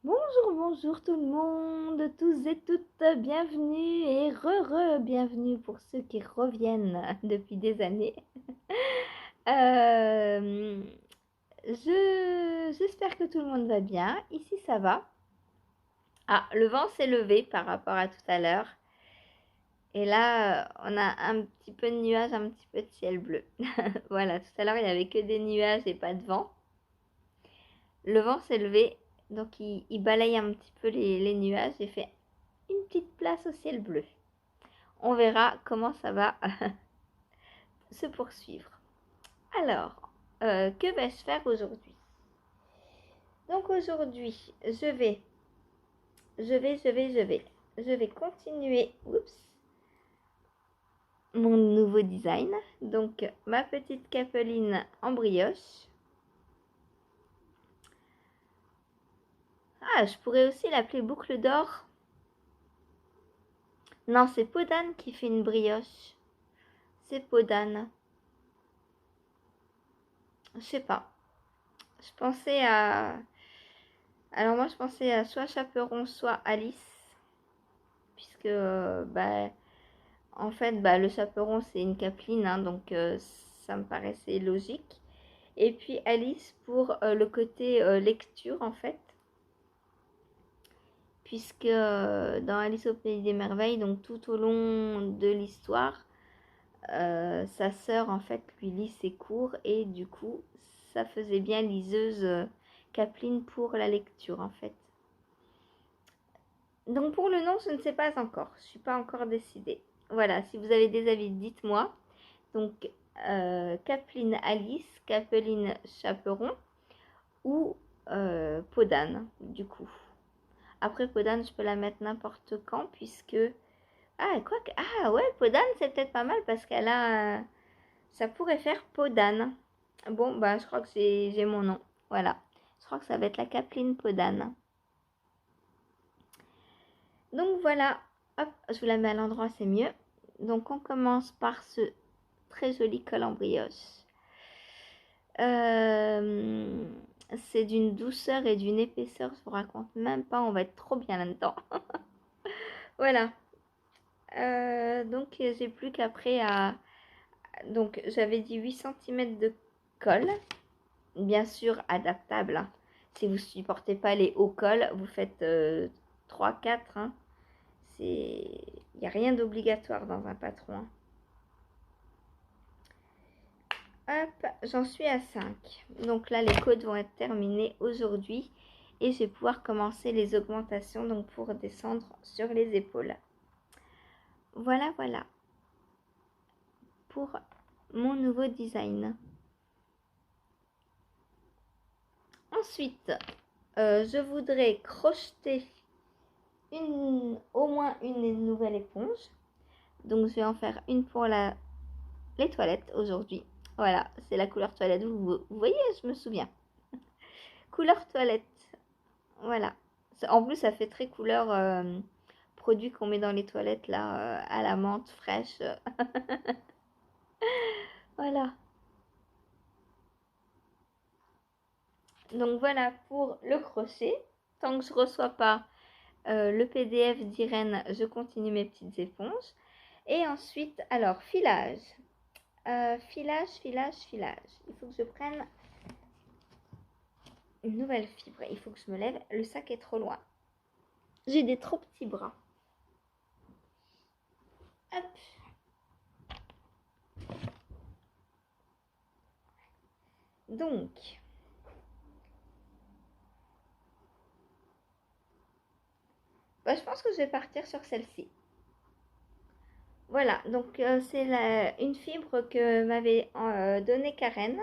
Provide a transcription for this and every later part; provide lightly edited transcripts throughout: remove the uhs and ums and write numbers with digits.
Bonjour, bonjour tout le monde, tous et toutes, bienvenue et bienvenue pour ceux qui reviennent depuis des années. Euh, j'espère que tout le monde va bien. Ici, ça va. Ah, le vent s'est levé par rapport à tout à l'heure. Et là, on a un petit peu de nuages, un petit peu de ciel bleu. Voilà, tout à l'heure, il n'y avait que des nuages et pas de vent. Le vent s'est levé, donc il balaye un petit peu les nuages et fait une petite place au ciel bleu. On verra comment ça va se poursuivre. Alors, que vais-je faire aujourd'hui? Donc aujourd'hui, je vais continuer mon nouveau design. Donc ma petite capeline en brioche. Ah, je pourrais aussi l'appeler boucle d'or. Non, c'est Podane qui fait une brioche. C'est Podane. Je sais pas. Je pensais à... Alors moi, je pensais à soit Chaperon, soit Alice. Puisque, en fait, le chaperon, c'est une capeline, hein, donc ça me paraissait logique. Et puis Alice pour le côté lecture, en fait. Puisque dans Alice au Pays des Merveilles, donc tout au long de l'histoire, sa sœur, en fait, lui lit ses cours. Et du coup, ça faisait bien liseuse capeline pour la lecture, en fait. Donc pour le nom, je ne sais pas encore. Je ne suis pas encore décidée. Voilà, si vous avez des avis, dites-moi. Donc Capeline Alice, Capeline Chaperon ou Podane, du coup. Après Podane, je peux la mettre n'importe quand puisque... Ah, quoi que... Ah ouais, Podane, c'est peut-être pas mal parce qu'elle a... Ça pourrait faire Podane. Bon, bah je crois que j'ai mon nom. Voilà. Je crois que ça va être la Capeline Podane. Donc voilà, hop, je vous la mets à l'endroit, c'est mieux. Donc on commence par ce très joli col en brioche. C'est d'une douceur et d'une épaisseur, je vous raconte même pas, on va être trop bien là-dedans. Voilà. Donc j'ai plus qu'après à... Donc j'avais dit 8 cm de colle, bien sûr adaptable, hein. Si vous ne supportez pas les hauts cols, vous faites 3-4, hein. Il n'y a rien d'obligatoire dans un patron, hein. Hop, j'en suis à 5. Donc là, les côtes vont être terminées aujourd'hui. Et je vais pouvoir commencer les augmentations donc pour descendre sur les épaules. Voilà, voilà. Pour mon nouveau design. Ensuite, je voudrais crocheter au moins une nouvelle éponge. Donc je vais en faire une pour les toilettes aujourd'hui. Voilà, c'est la couleur toilette. Vous voyez, je me souviens. Couleur toilette. Voilà. En plus, ça fait très couleur produit qu'on met dans les toilettes là, à la menthe fraîche. Voilà. Donc voilà pour le crochet. Tant que je ne reçois pas le PDF d'Irène, je continue mes petites éponges. Et ensuite, alors, filage. Filage. Il faut que je prenne une nouvelle fibre. Il faut que je me lève. Le sac est trop loin. J'ai des trop petits bras. Hop. Donc, je pense que je vais partir sur celle-ci. Voilà, donc c'est une fibre que m'avait donnée Karen.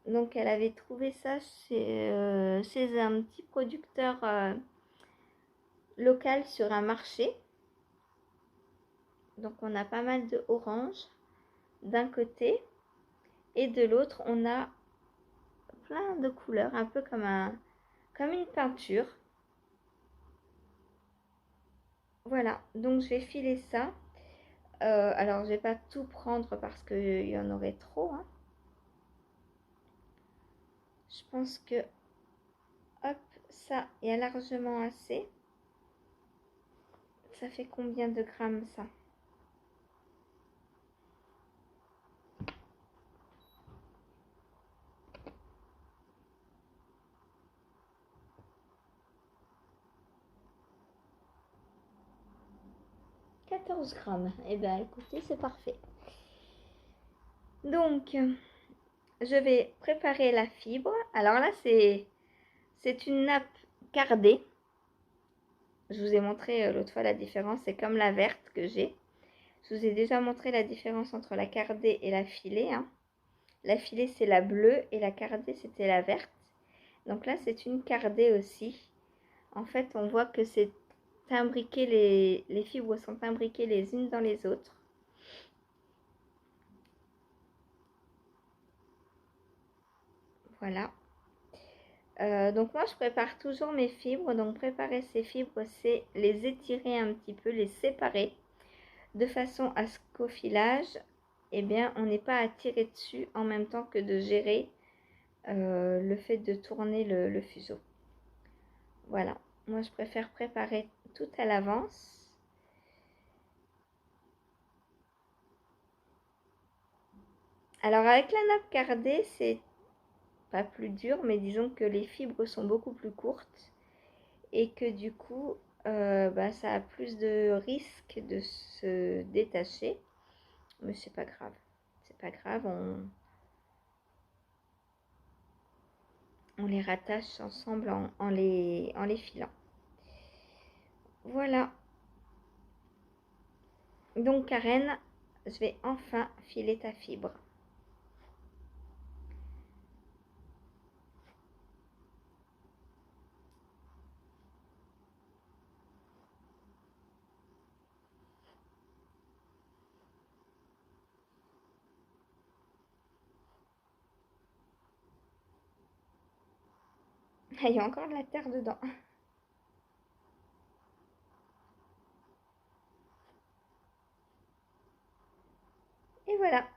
Donc elle avait trouvé ça chez un petit producteur local sur un marché. Donc on a pas mal de orange d'un côté et de l'autre on a plein de couleurs, un peu comme une peinture. Voilà, donc je vais filer ça. Alors je vais pas tout prendre parce qu'il y en aurait trop, hein. Je pense que hop, ça, il y a largement assez. Ça fait combien de grammes ça? « 14 grammes. Eh bien, écoutez, c'est parfait. Donc, je vais préparer la fibre. Alors là, c'est une nappe cardée. Je vous ai montré l'autre fois la différence. C'est comme la verte que j'ai. Je vous ai déjà montré la différence entre la cardée et la filée. Hein. La filée, c'est la bleue et la cardée, c'était la verte. Donc là, c'est une cardée aussi. En fait, on voit que c'est imbriqué, les fibres sont imbriquées les unes dans les autres. Voilà. Donc moi, je prépare toujours mes fibres. Donc préparer ces fibres, c'est les étirer un petit peu, les séparer, de façon à ce qu'au filage, eh bien, on n'ait pas à tirer dessus en même temps que de gérer le fait de tourner le fuseau. Voilà. Moi, je préfère préparer tout à l'avance. Alors avec la nappe cardée, c'est pas plus dur, mais disons que les fibres sont beaucoup plus courtes et que du coup, ça a plus de risques de se détacher. Mais c'est pas grave. C'est pas grave, on les rattache ensemble en les filant. Voilà. Donc Karen, je vais enfin filer ta fibre. Il y a encore de la terre dedans. Et voilà.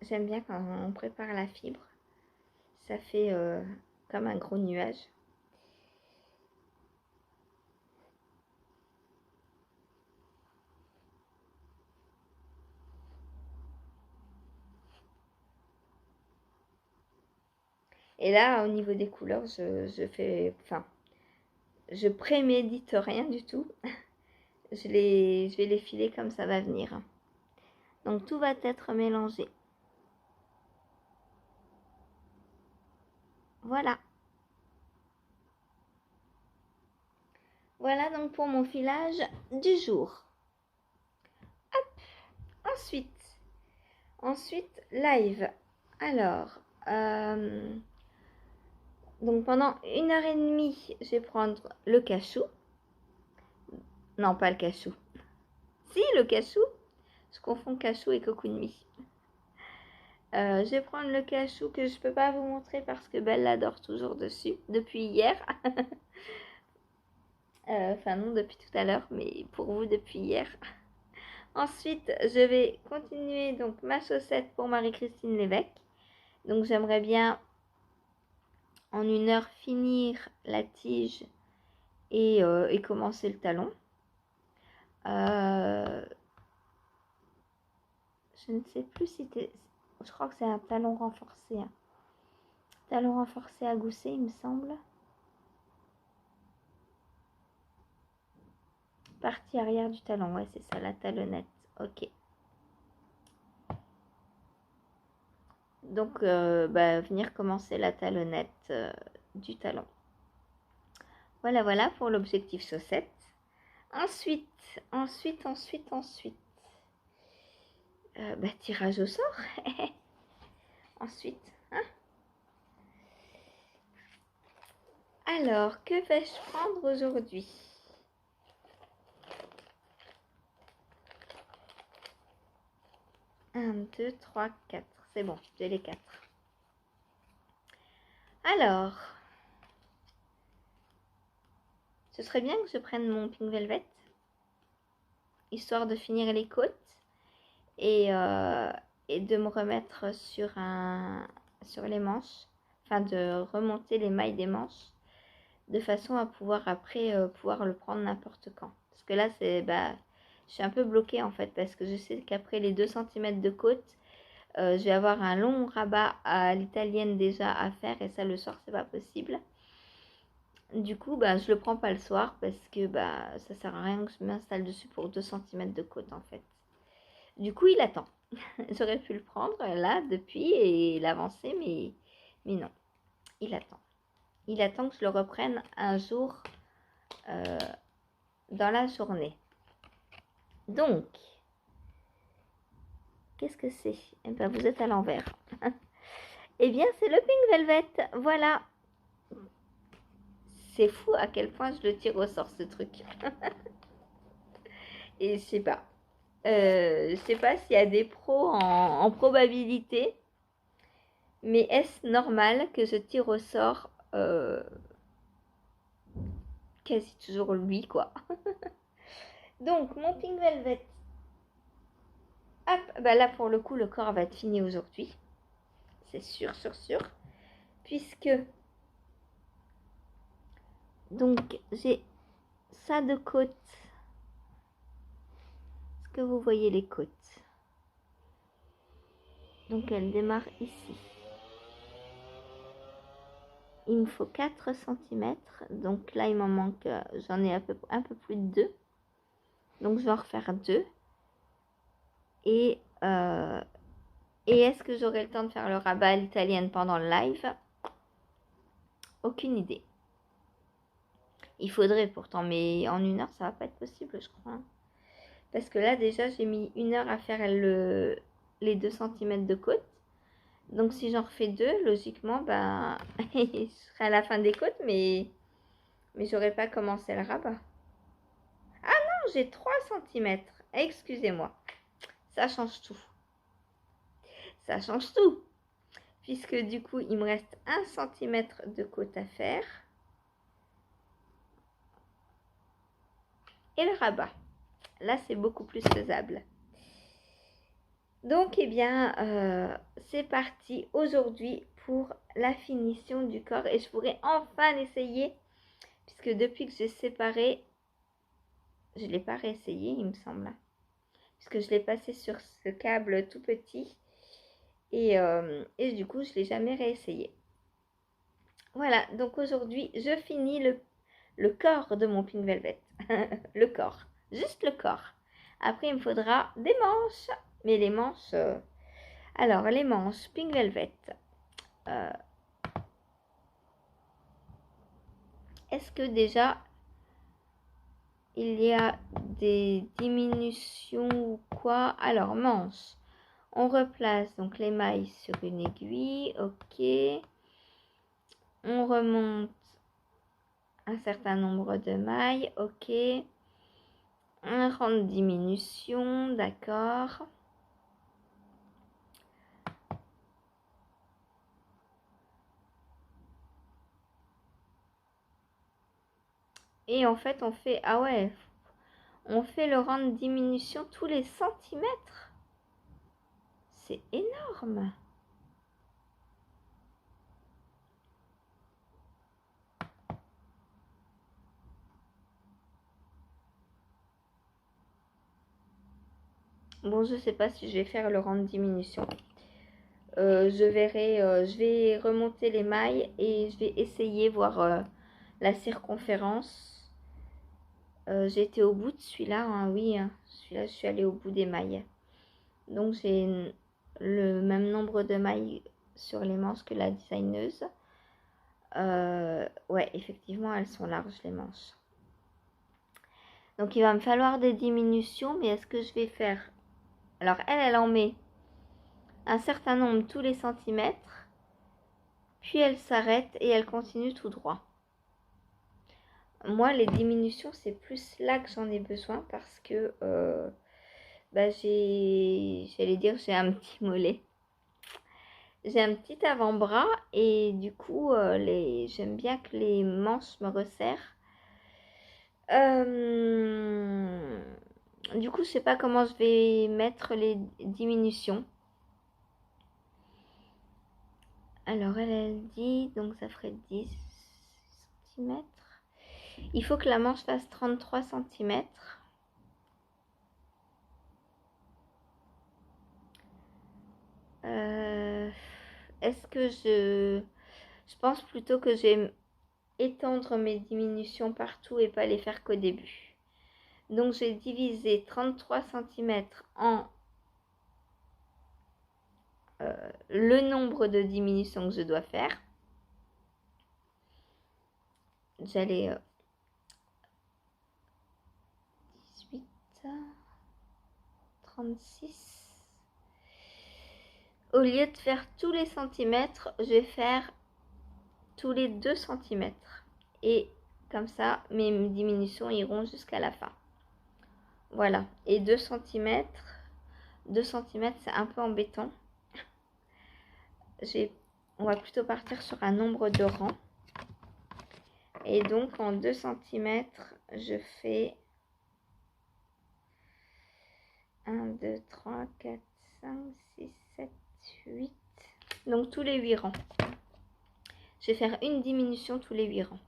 J'aime bien quand on prépare la fibre. Ça fait comme un gros nuage. Et là, au niveau des couleurs, je fais... Enfin, je prémédite rien du tout. Je vais les filer comme ça va venir. Donc tout va être mélangé. Voilà. Voilà donc pour mon filage du jour. Hop. Ensuite, live. Alors, donc pendant 1h30, je vais prendre le cachou. Non, pas le cachou. Si, le cachou. Je confonds cachou et cocoon. Je vais prendre le cachou que je ne peux pas vous montrer parce que Belle l'adore toujours dessus depuis hier. Enfin non, depuis tout à l'heure, mais pour vous depuis hier. Ensuite, je vais continuer donc ma chaussette pour Marie-Christine Lévesque. Donc j'aimerais bien en 1 heure finir la tige et commencer le talon. Je ne sais plus si je crois que c'est un talon renforcé. Hein. Talon renforcé à gousset, il me semble. Partie arrière du talon, ouais, c'est ça, la talonnette. Ok. Donc, venir commencer la talonnette du talon. Voilà, voilà pour l'objectif chaussette. Ensuite. Tirage au sort. Ensuite. Hein. Alors, que vais-je prendre aujourd'hui? Un, 2, 3, 4. C'est bon, j'ai les 4. Alors, ce serait bien que je prenne mon Pink Velvet, histoire de finir les côtes et et de me remettre sur les manches, enfin de remonter les mailles des manches de façon à pouvoir après pouvoir le prendre n'importe quand. Parce que là, je suis un peu bloquée en fait, parce que je sais qu'après les 2 cm de côte, je vais avoir un long rabat à l'italienne déjà à faire, et ça le soir c'est pas possible. Du coup, je le prends pas le soir parce que ça sert à rien que je m'installe dessus pour 2 cm de côte en fait. Du coup, il attend. J'aurais pu le prendre là depuis et l'avancer, mais non, il attend. Il attend que je le reprenne un jour dans la journée. Donc, qu'est-ce que c'est? Eh bien, vous êtes à l'envers. Eh bien, c'est le Pink Velvet. Voilà. C'est fou à quel point je le tire au sort, ce truc. Et je sais pas. Je sais pas s'il y a des pros en probabilité. Mais est-ce normal que je tire au sort quasi toujours lui, quoi. Donc, mon Pink Velvet. Hop, là, pour le coup, le corps va être fini aujourd'hui. C'est sûr, sûr. Puisque, donc, j'ai ça de côte. Est-ce que vous voyez les côtes? Donc, elle démarre ici. Il me faut 4 cm. Donc là, il m'en manque, j'en ai un peu plus de 2. Donc, je vais en refaire 2. Et est-ce que j'aurai le temps de faire le rabat à l'italienne pendant le live? Aucune idée. Il faudrait pourtant, mais en 1 heure, ça va pas être possible, je crois. Parce que là, déjà, j'ai mis 1 heure à faire les 2 cm de côte. Donc, si j'en refais 2, logiquement, je serai à la fin des côtes, mais j'aurais pas commencé le rabat. Ah non, j'ai 3 cm. Excusez-moi. Ça change tout. Ça change tout. Puisque du coup, il me reste 1 cm de côte à faire. Et le rabat. Là, c'est beaucoup plus faisable. Donc, eh bien, c'est parti aujourd'hui pour la finition du corps. Et je pourrais enfin l'essayer. Puisque depuis que j'ai séparé, je ne l'ai pas réessayé, il me semble. Puisque je l'ai passé sur ce câble tout petit. Et du coup, je ne l'ai jamais réessayé. Voilà, donc aujourd'hui, je finis le corps de mon Pink Velvet. Le corps, juste le corps. Après, il me faudra des manches. Mais les manches... alors, les manches Pink Velvet. Est-ce que déjà, il y a des diminutions ou quoi? Alors, manches. On replace donc les mailles sur une aiguille. Ok. On remonte un certain nombre de mailles. Ok. Un rang de diminution. D'accord. Et en fait, on fait... Ah ouais. On fait le rang de diminution tous les centimètres. C'est énorme. Bon, je sais pas si je vais faire le rang de diminution. Je verrai, je vais remonter les mailles et je vais essayer voir la circonférence. J'ai été au bout de celui-là, hein, oui, hein. Celui-là, je suis allée au bout des mailles. Donc, j'ai le même nombre de mailles sur les manches que la designeuse. Ouais, effectivement, elles sont larges, les manches. Donc, il va me falloir des diminutions, mais est-ce que je vais faire... Alors, elle en met un certain nombre tous les centimètres, puis elle s'arrête et elle continue tout droit. Moi, les diminutions, c'est plus là que j'en ai besoin parce que j'allais dire, j'ai un petit mollet. J'ai un petit avant-bras et du coup, j'aime bien que les manches me resserrent. Du coup, je sais pas comment je vais mettre les diminutions. Alors, elle dit, donc ça ferait 10 cm. Il faut que la manche fasse 33 cm. Est-ce que je pense plutôt que je vais étendre mes diminutions partout et pas les faire qu'au début. Donc j'ai divisé 33 cm en le nombre de diminutions que je dois faire. J'allais 18, 36. Au lieu de faire tous les centimètres, je vais faire tous les 2 cm. Et comme ça, mes diminutions iront jusqu'à la fin. Voilà. Et 2 cm, 2 cm, c'est un peu embêtant. On va plutôt partir sur un nombre de rangs. Et donc, en 2 cm, je fais 1, 2, 3, 4, 5, 6, 7, 8. Donc, tous les 8 rangs. Je vais faire une diminution tous les 8 rangs.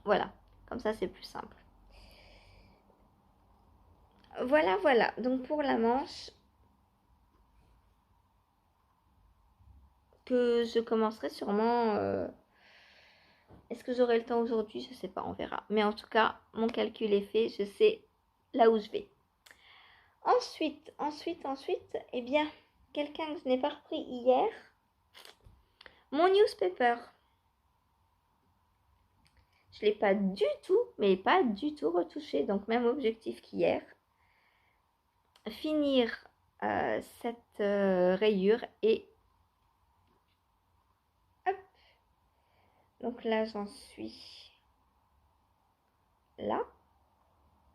Voilà. Comme ça, c'est plus simple. Voilà, voilà. Donc, pour la manche, que je commencerai sûrement... Est-ce que j'aurai le temps aujourd'hui? Je ne sais pas, on verra. Mais en tout cas, mon calcul est fait. Je sais là où je vais. Ensuite, eh bien, quelqu'un que je n'ai pas repris hier, mon newspaper. Je ne l'ai pas du tout, mais pas du tout retouché. Donc, même objectif qu'hier. Finir cette rayure et hop. Donc là, j'en suis là.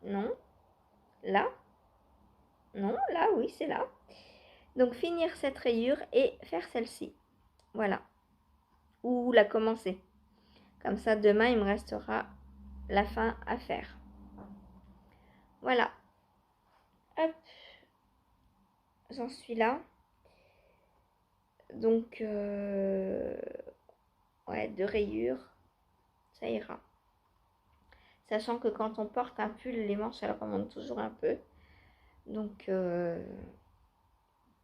Non. Là. Non, là, oui, c'est là. Donc, finir cette rayure et faire celle-ci. Voilà. Ou la commencer. Comme ça, demain, il me restera la fin à faire. Voilà. Hop. J'en suis là. Donc, ouais, 2 rayures. Ça ira. Sachant que quand on porte un pull, les manches, elles remontent toujours un peu. Donc,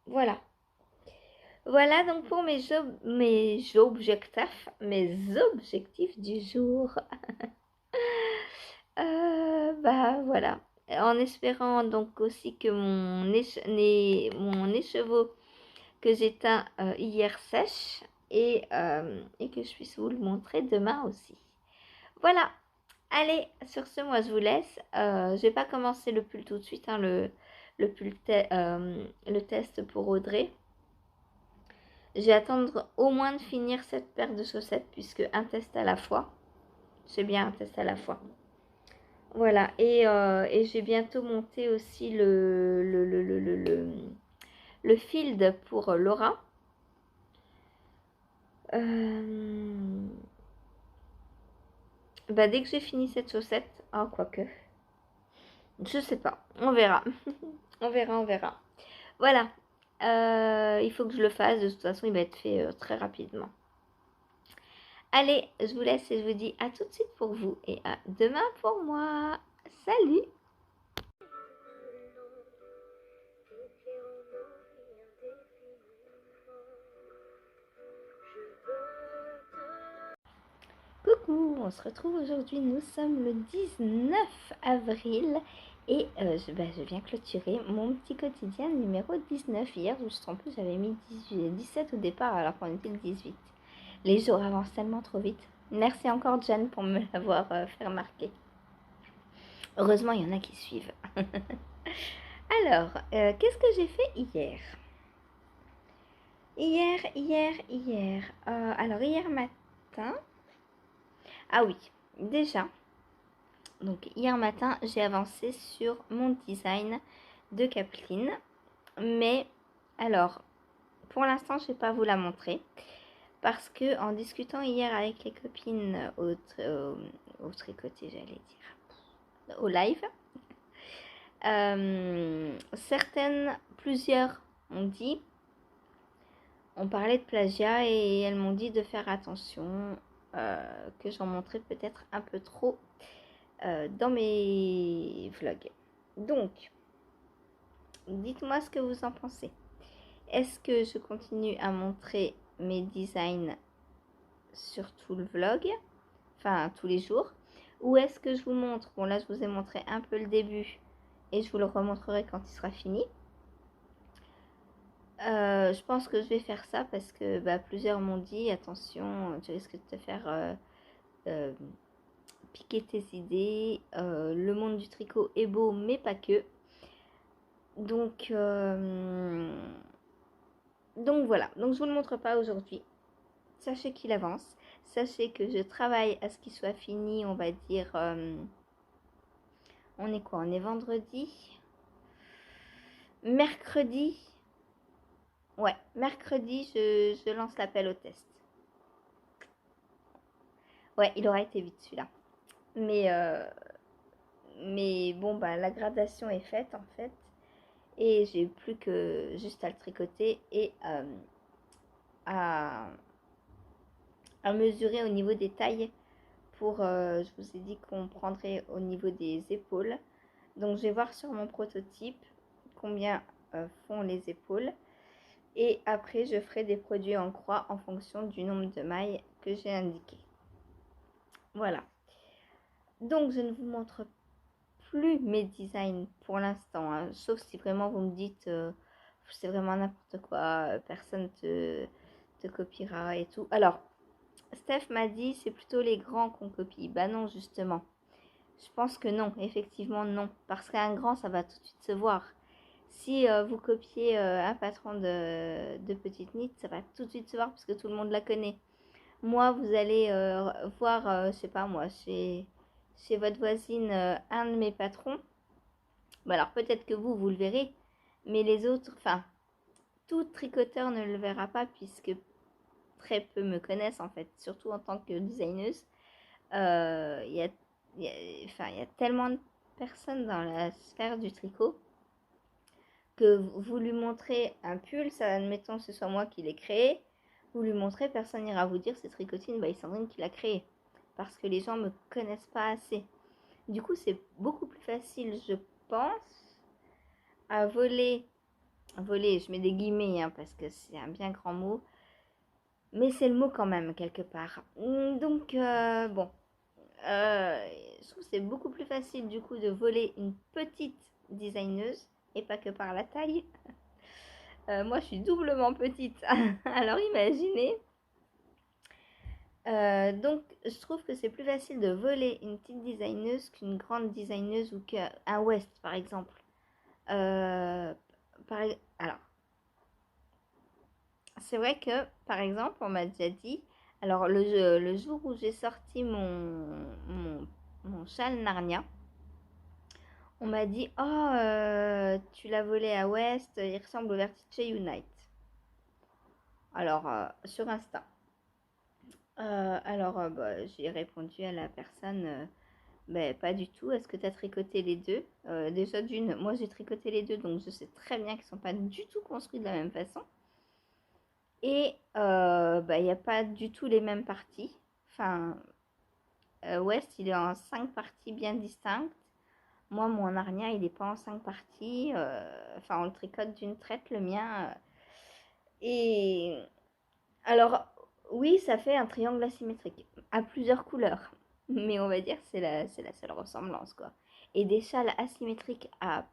voilà. Voilà donc pour mes objectifs du jour. Bah voilà. En espérant donc aussi que mon écheveau que j'éteins hier sèche et que je puisse vous le montrer demain aussi. Voilà. Allez, sur ce, moi je vous laisse. Je vais pas commencer le pull tout de suite, hein, le test pour Audrey. Je vais attendre au moins de finir cette paire de chaussettes puisque un test à la fois. C'est bien un test à la fois. Voilà, et je vais bientôt monter aussi le field pour Laura. Bah, dès que j'ai fini cette chaussette, quoique, je sais pas, on verra. on verra. Voilà, il faut que je le fasse, de toute façon il va être fait très rapidement. Allez, je vous laisse et je vous dis à tout de suite pour vous et à demain pour moi. Salut! Coucou, on se retrouve aujourd'hui, nous sommes le 19 avril et je viens clôturer mon petit quotidien numéro 19. Hier, je me suis trompée, j'avais mis 17 au départ alors qu'on était le 18. Les jours avancent tellement trop vite. Merci encore Jen pour me l'avoir fait remarquer. Heureusement, il y en a qui suivent. Alors, qu'est-ce que j'ai fait hier? Alors, hier matin... Ah oui, déjà, donc hier matin, j'ai avancé sur mon design de capeline. Mais, alors, pour l'instant, je ne vais pas vous la montrer. Parce que en discutant hier avec les copines au tricoté, j'allais dire, au live, plusieurs ont dit on parlait de plagiat et elles m'ont dit de faire attention, que j'en montrais peut-être un peu trop dans mes vlogs. Donc, dites-moi ce que vous en pensez. Est-ce que je continue à montrer mes designs sur tout le vlog, enfin tous les jours, ou est-ce que je vous montre, bon là je vous ai montré un peu le début et je vous le remontrerai quand il sera fini. Je pense que je vais faire ça parce que plusieurs m'ont dit attention, tu risques de te faire piquer tes idées, le monde du tricot est beau mais pas que. Donc voilà, donc je vous le montre pas aujourd'hui. Sachez qu'il avance, sachez que je travaille à ce qu'il soit fini, on va dire, on est quoi, on est vendredi, mercredi, ouais, mercredi je lance l'appel au test. Ouais, il aura été vite celui-là. Mais bon, la gradation est faite en fait. Et j'ai plus que juste à le tricoter et à mesurer au niveau des tailles pour, je vous ai dit qu'on prendrait au niveau des épaules. Donc je vais voir sur mon prototype combien font les épaules. Et après je ferai des produits en croix en fonction du nombre de mailles que j'ai indiqué. Voilà. Donc je ne vous montre plus mes designs pour l'instant, hein, sauf si vraiment vous me dites c'est vraiment n'importe quoi, personne te copiera et tout. Alors, Steph m'a dit c'est plutôt les grands qu'on copie. Bah non, justement. Je pense que non, effectivement non. Parce qu'un grand, ça va tout de suite se voir. Si vous copiez un patron de petite knit, ça va tout de suite se voir parce que tout le monde la connaît. Moi, vous allez voir, je sais pas moi, chez votre voisine, un de mes patrons. Alors peut-être que vous le verrez, mais les autres, enfin, tout tricoteur ne le verra pas puisque très peu me connaissent en fait, surtout en tant que designeuse. Il y a, y a tellement de personnes dans la sphère du tricot que vous lui montrez un pull, ça admettons que ce soit moi qui l'ai créé, vous lui montrez, personne n'ira vous dire c'est Tricotine by Sandrine qui l'a créé, parce que les gens me connaissent pas assez. Du coup, c'est beaucoup plus facile, je pense, à voler, je mets des guillemets hein, parce que c'est un bien grand mot, mais c'est le mot quand même quelque part. Donc, bon, je trouve que c'est beaucoup plus facile du coup de voler une petite designeuse et pas que par la taille. Moi, je suis doublement petite, alors imaginez. Donc, je trouve que c'est plus facile de voler une petite designeuse qu'une grande designeuse ou qu'un West, par exemple. Euh, alors, c'est vrai que, par exemple, on m'a déjà dit, alors le jour où j'ai sorti mon châle Narnia, on m'a dit, oh, tu l'as volé à West, il ressemble au Vertice Unite. Alors, sur Insta. J'ai répondu à la personne, pas du tout. Est-ce que tu as tricoté les deux? Déjà d'une, moi j'ai tricoté les deux, donc je sais très bien qu'ils ne sont pas du tout construits de la même façon. Et il n'y a pas du tout les mêmes parties. Enfin, West, il est en 5 parties bien distinctes. Moi, mon Narnia, il n'est pas en 5 parties. Enfin, on le tricote d'une traite, le mien. Et alors, oui, ça fait un triangle asymétrique à plusieurs couleurs. Mais on va dire que c'est la seule ressemblance, quoi. Et des châles asymétriques à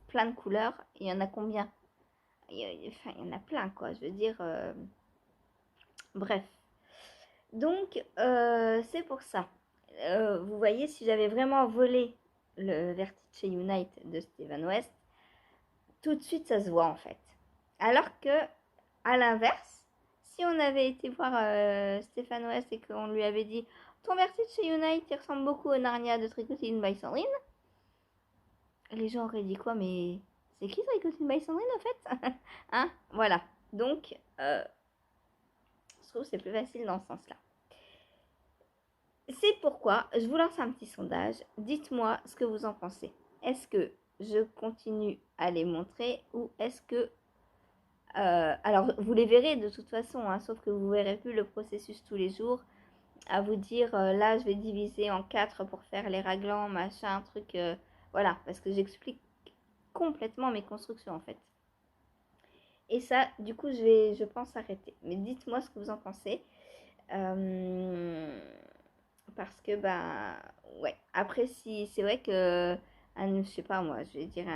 plein de couleurs, il y en a combien? Enfin, il y en a plein, quoi. Je veux dire, bref. Donc, c'est pour ça. Vous voyez, si j'avais vraiment volé le Vertice Unite de Steven West, tout de suite, ça se voit, en fait. Alors que, à l'inverse, si on avait été voir Stéphane West et qu'on lui avait dit ton Vertice Unite il ressemble beaucoup au Narnia de Tricotine by Sandrine, les gens auraient dit quoi? Mais c'est qui Tricotine by Sandrine en fait? Hein? Voilà. Donc, je trouve que c'est plus facile dans ce sens-là. C'est pourquoi je vous lance un petit sondage. Dites-moi ce que vous en pensez. Est-ce que je continue à les montrer ou est-ce que Alors, vous les verrez de toute façon, hein, sauf que vous verrez plus le processus tous les jours. À vous dire, là, je vais diviser en 4 pour faire les raglans, machin, truc. Voilà, parce que j'explique complètement mes constructions en fait. Et ça, du coup, je pense arrêter. Mais dites-moi ce que vous en pensez. Parce que, bah, ouais. Après, si c'est vrai que, je sais pas moi, je vais dire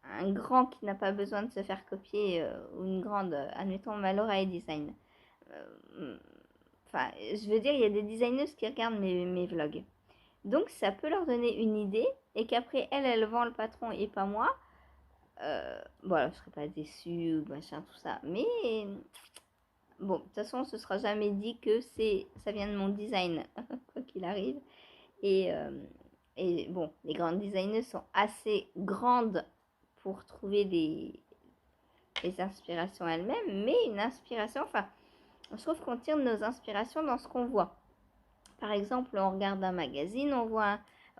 un grand qui n'a pas besoin de se faire copier, ou une grande, admettons, Malora et Design. Euh, Enfin, je veux dire, il y a des designeuses qui regardent mes vlogs. Donc, ça peut leur donner une idée et qu'après, elle vend le patron et pas moi. Voilà, je serais pas déçue ou machin, tout ça. Mais bon, de toute façon, ce sera jamais dit que ça vient de mon design, quoi qu'il arrive. Et, euh, et bon, les grandes designers sont assez grandes pour trouver des inspirations elles-mêmes, mais une inspiration, enfin, je trouve qu'on tire nos inspirations dans ce qu'on voit. Par exemple, on regarde un magazine, on voit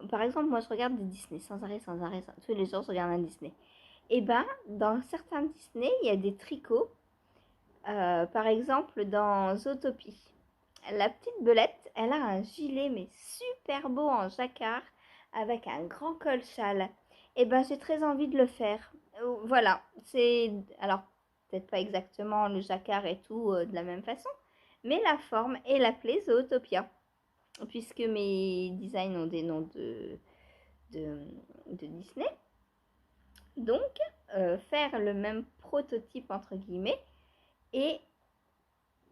par exemple, moi je regarde des Disney sans arrêt, sans arrêt, tous les jours je regarde un Disney. Et ben, dans certains Disney, il y a des tricots. Par exemple, dans Zootopie, la petite Belette, elle a un gilet mais super beau en jacquard avec un grand col châle. Et ben, j'ai très envie de le faire. Voilà, c'est alors peut-être pas exactement le jacquard et tout de la même façon, mais la forme et l'appelée Zootopia, puisque mes designs ont des noms de, de Disney. Donc, faire le même prototype entre guillemets et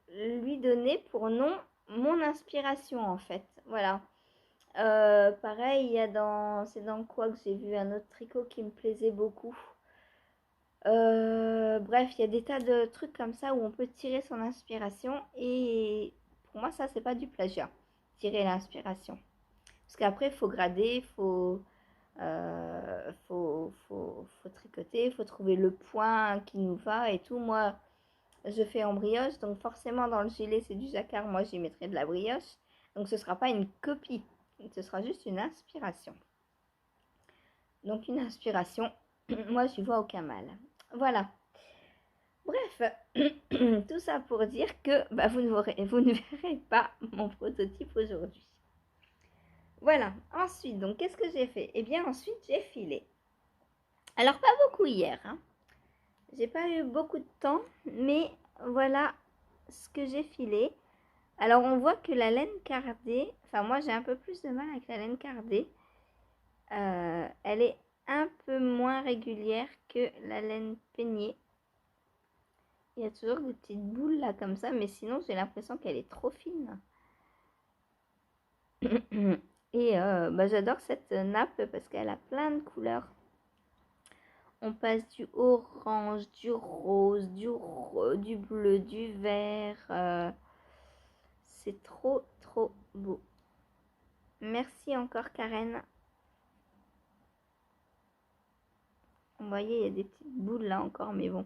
lui donner pour nom mon inspiration en fait. Voilà. Pareil, il y a c'est dans quoi que j'ai vu un autre tricot qui me plaisait beaucoup. Bref, il y a des tas de trucs comme ça où on peut tirer son inspiration et pour moi ça c'est pas du plagiat, tirer l'inspiration. Parce qu'après il faut grader, faut tricoter, faut trouver le point qui nous va et tout. Moi je fais en brioche, donc forcément dans le gilet c'est du jacquard, moi j'y mettrai de la brioche. Donc ce sera pas une copie, ce sera juste une inspiration. Donc une inspiration, moi j'y vois aucun mal. Voilà. Bref, tout ça pour dire que bah, vous ne verrez pas mon prototype aujourd'hui. Voilà. Ensuite, donc qu'est-ce que j'ai fait? Eh bien ensuite j'ai filé. Alors pas beaucoup hier, hein. J'ai pas eu beaucoup de temps, mais voilà ce que j'ai filé. Alors on voit que la laine cardée, enfin moi j'ai un peu plus de mal avec la laine cardée. Elle est un peu moins régulière que la laine peignée. Il y a toujours des petites boules là comme ça, mais sinon j'ai l'impression qu'elle est trop fine. Et bah, j'adore cette nappe parce qu'elle a plein de couleurs. On passe du orange, du rose, du bleu, du vert. C'est trop trop beau. Merci encore Karen. Vous voyez, il y a des petites boules là encore, mais bon,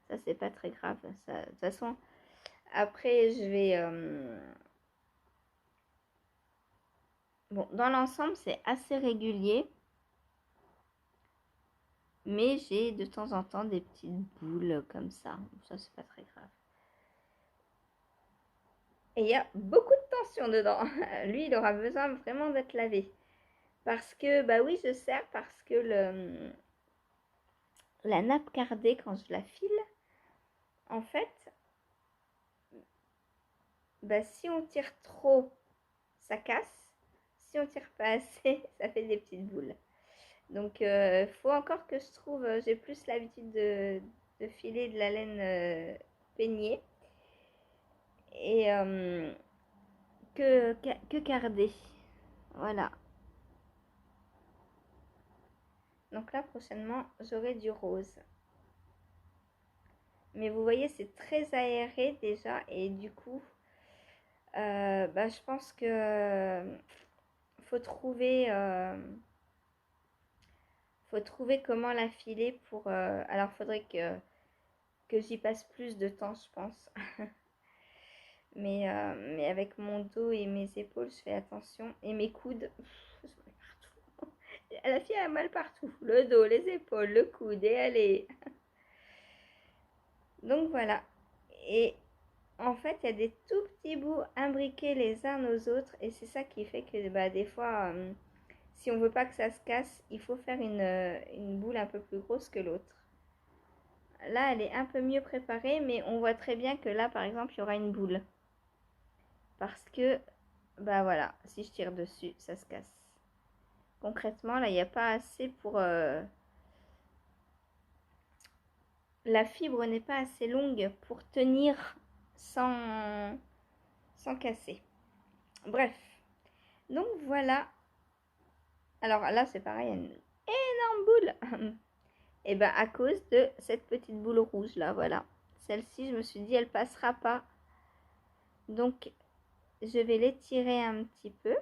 ça c'est pas très grave. Ça, de toute façon, après je vais... Bon, dans l'ensemble, c'est assez régulier, mais j'ai de temps en temps des petites boules comme ça. Ça, c'est pas très grave. Et il y a beaucoup de tension dedans. Lui, il aura besoin vraiment d'être lavé. Parce que, bah oui, je sers parce que la nappe cardée, quand je la file, en fait, bah si on tire trop, ça casse. Si on tire pas assez, ça fait des petites boules. Donc, faut encore que je trouve, j'ai plus l'habitude de filer de la laine peignée et que cardée. Voilà. Donc là, prochainement, j'aurai du rose. Mais vous voyez, c'est très aéré déjà et du coup, bah, je pense que faut trouver, comment la filer pour... alors, faudrait que j'y passe plus de temps, je pense. Mais avec mon dos et mes épaules, je fais attention. Et mes coudes, je mets partout. La fille a mal partout. Le dos, les épaules, le coude, et elle est... Donc voilà. Et en fait, il y a des tout petits bouts imbriqués les uns aux autres. Et c'est ça qui fait que bah, des fois, si on veut pas que ça se casse, il faut faire une boule un peu plus grosse que l'autre. Là, elle est un peu mieux préparée, mais on voit très bien que là, par exemple, il y aura une boule. Parce que, bah voilà, si je tire dessus, ça se casse. Concrètement, là, il n'y a pas assez pour... la fibre n'est pas assez longue pour tenir sans, sans casser. Bref. Donc voilà. Alors là, c'est pareil, une énorme boule. Et ben à cause de cette petite boule rouge là, voilà. Celle-ci, je me suis dit, elle passera pas. Donc, je vais l'étirer un petit peu.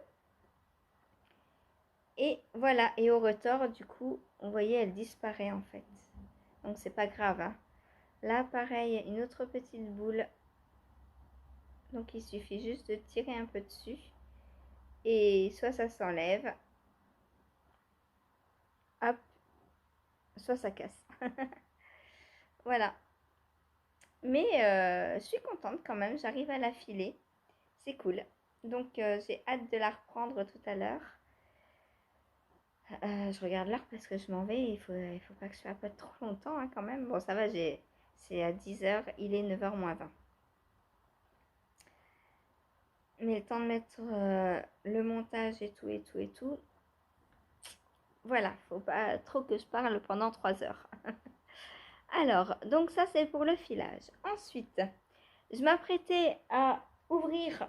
Et voilà, et au retors, du coup, vous voyez, elle disparaît en fait. Donc, c'est pas grave. Hein. Là, pareil, une autre petite boule. Donc, il suffit juste de tirer un peu dessus. Et soit ça s'enlève. Hop. Soit ça casse. Voilà. Mais je suis contente quand même. J'arrive à la filer. C'est cool. Donc, j'ai hâte de la reprendre tout à l'heure. Je regarde l'heure parce que je m'en vais. Il faut pas que je fasse pas trop longtemps hein, quand même. Bon, ça va, c'est à 10h. Il est 9h moins 20. Mais le temps de mettre le montage et tout, et tout, et tout. Voilà, faut pas trop que je parle pendant 3 heures. Alors, donc ça c'est pour le filage. Ensuite, je m'apprêtais à ouvrir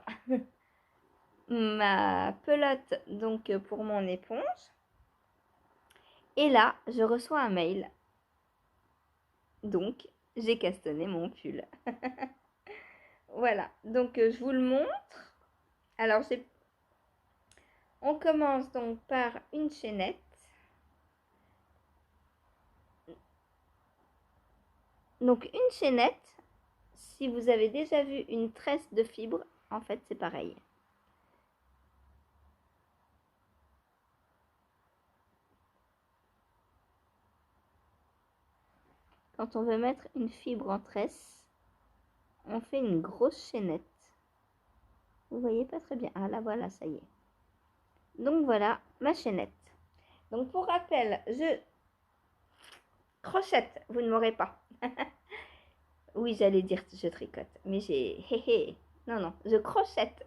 ma pelote donc pour mon éponge. Et là, je reçois un mail. Donc, j'ai castonné mon pull. Voilà, donc je vous le montre. Alors, on commence donc par une chaînette. Donc, une chaînette, si vous avez déjà vu une tresse de fibre, en fait, c'est pareil. Quand on veut mettre une fibre en tresse, on fait une grosse chaînette. Vous voyez pas très bien. Ah là, voilà, ça y est. Donc, voilà ma chaînette. Donc, pour rappel, je crochette. Vous ne m'aurez pas. Oui, j'allais dire je tricote, mais j'ai... Non, non, je crochette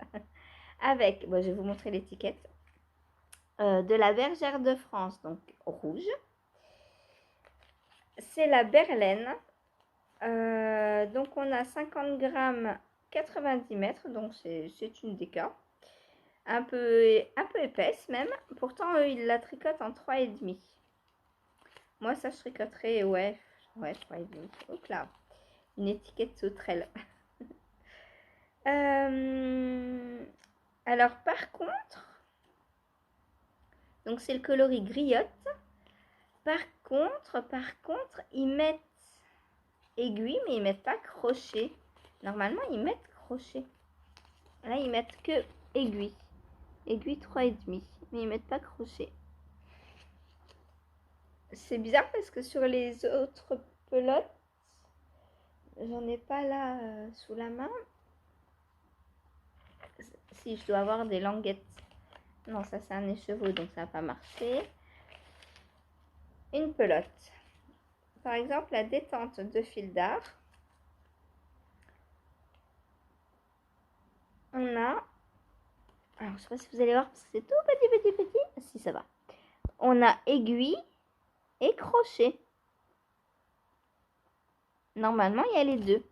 avec, bon, je vais vous montrer l'étiquette, de la Bergère de France, donc rouge. C'est la Berlaine. Donc, on a 50 grammes, 90 mètres, donc c'est une déca. Un peu épaisse même. Pourtant, eux, ils la tricotent en 3,5. Moi, ça, je tricoterais, ouais 3,5. Hop là, une étiquette sauterelle. Alors, par contre, donc c'est le coloris griotte. Par contre, ils mettent aiguille, mais ils mettent pas crochet. Normalement, ils mettent crochet. Là, ils mettent que aiguille. Aiguille 3,5. Mais ils mettent pas crochet. C'est bizarre parce que sur les autres pelotes, j'en ai pas là sous la main. Si, je dois avoir des languettes. Non, ça c'est un écheveau, donc ça va pas marcher. Une pelote. Par exemple, la détente de fil d'art. On a... Alors, je sais pas si vous allez voir parce que c'est tout petit. Si, ça va. On a aiguille et crochet. Normalement, il y a les deux.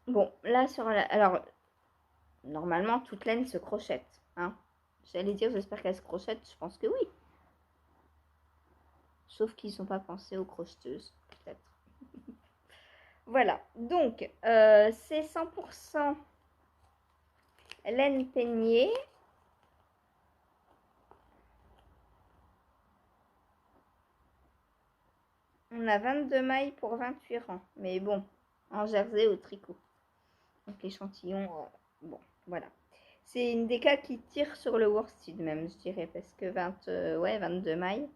Bon, là, sur la... Alors, normalement, toute laine se crochette. Hein. J'allais dire, j'espère qu'elle se crochette. Je pense que oui. Sauf qu'ils ne sont pas pensés aux crocheteuses, peut-être. Voilà. Donc, c'est 100% laine peignée. On a 22 mailles pour 28 rangs. Mais bon, en jersey au tricot. Donc l'échantillon, bon, voilà. C'est une déca qui tire sur le worsted même, je dirais, parce que 22 mailles.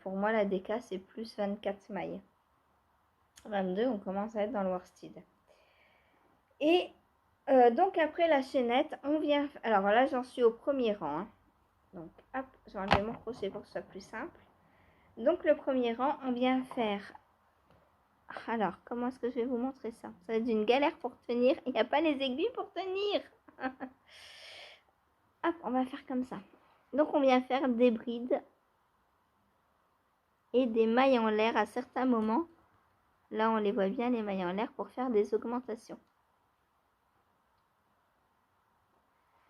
Pour moi, la DK, c'est plus 24 mailles. 22, on commence à être dans le worsted. Et donc après la chaînette, on vient... Alors là, j'en suis au premier rang. Hein. Donc, hop, j'ai enlevé mon crochet pour que ce soit plus simple. Donc le premier rang, on vient faire... Alors, comment est-ce que je vais vous montrer ça? Ça va être une galère pour tenir. Il n'y a pas les aiguilles pour tenir. Hop, on va faire comme ça. Donc on vient faire des brides et des mailles en l'air à certains moments. Là, on les voit bien, les mailles en l'air, pour faire des augmentations.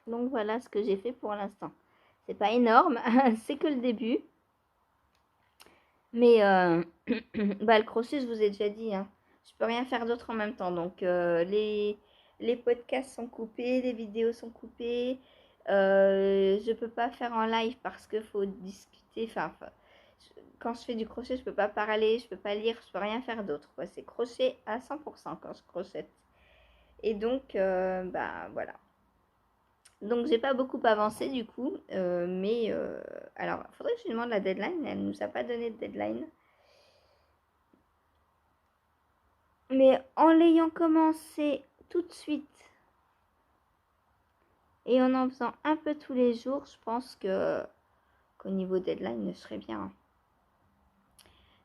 Donc voilà ce que j'ai fait pour l'instant. C'est pas énorme, c'est que le début. Mais bah, le crochet, je vous ai déjà dit, hein, je peux rien faire d'autre en même temps. Donc les podcasts sont coupés, les vidéos sont coupées. Je peux pas faire en live parce qu'il faut discuter. Quand je fais du crochet, je peux pas parler, je peux pas lire, je peux rien faire d'autre. C'est crochet à 100% quand je crochette. Et donc, bah voilà. Donc j'ai pas beaucoup avancé du coup, alors il faudrait que je lui demande la deadline, elle nous a pas donné de deadline. Mais en l'ayant commencé tout de suite et en faisant un peu tous les jours, je pense qu'au niveau deadline, je serai bien.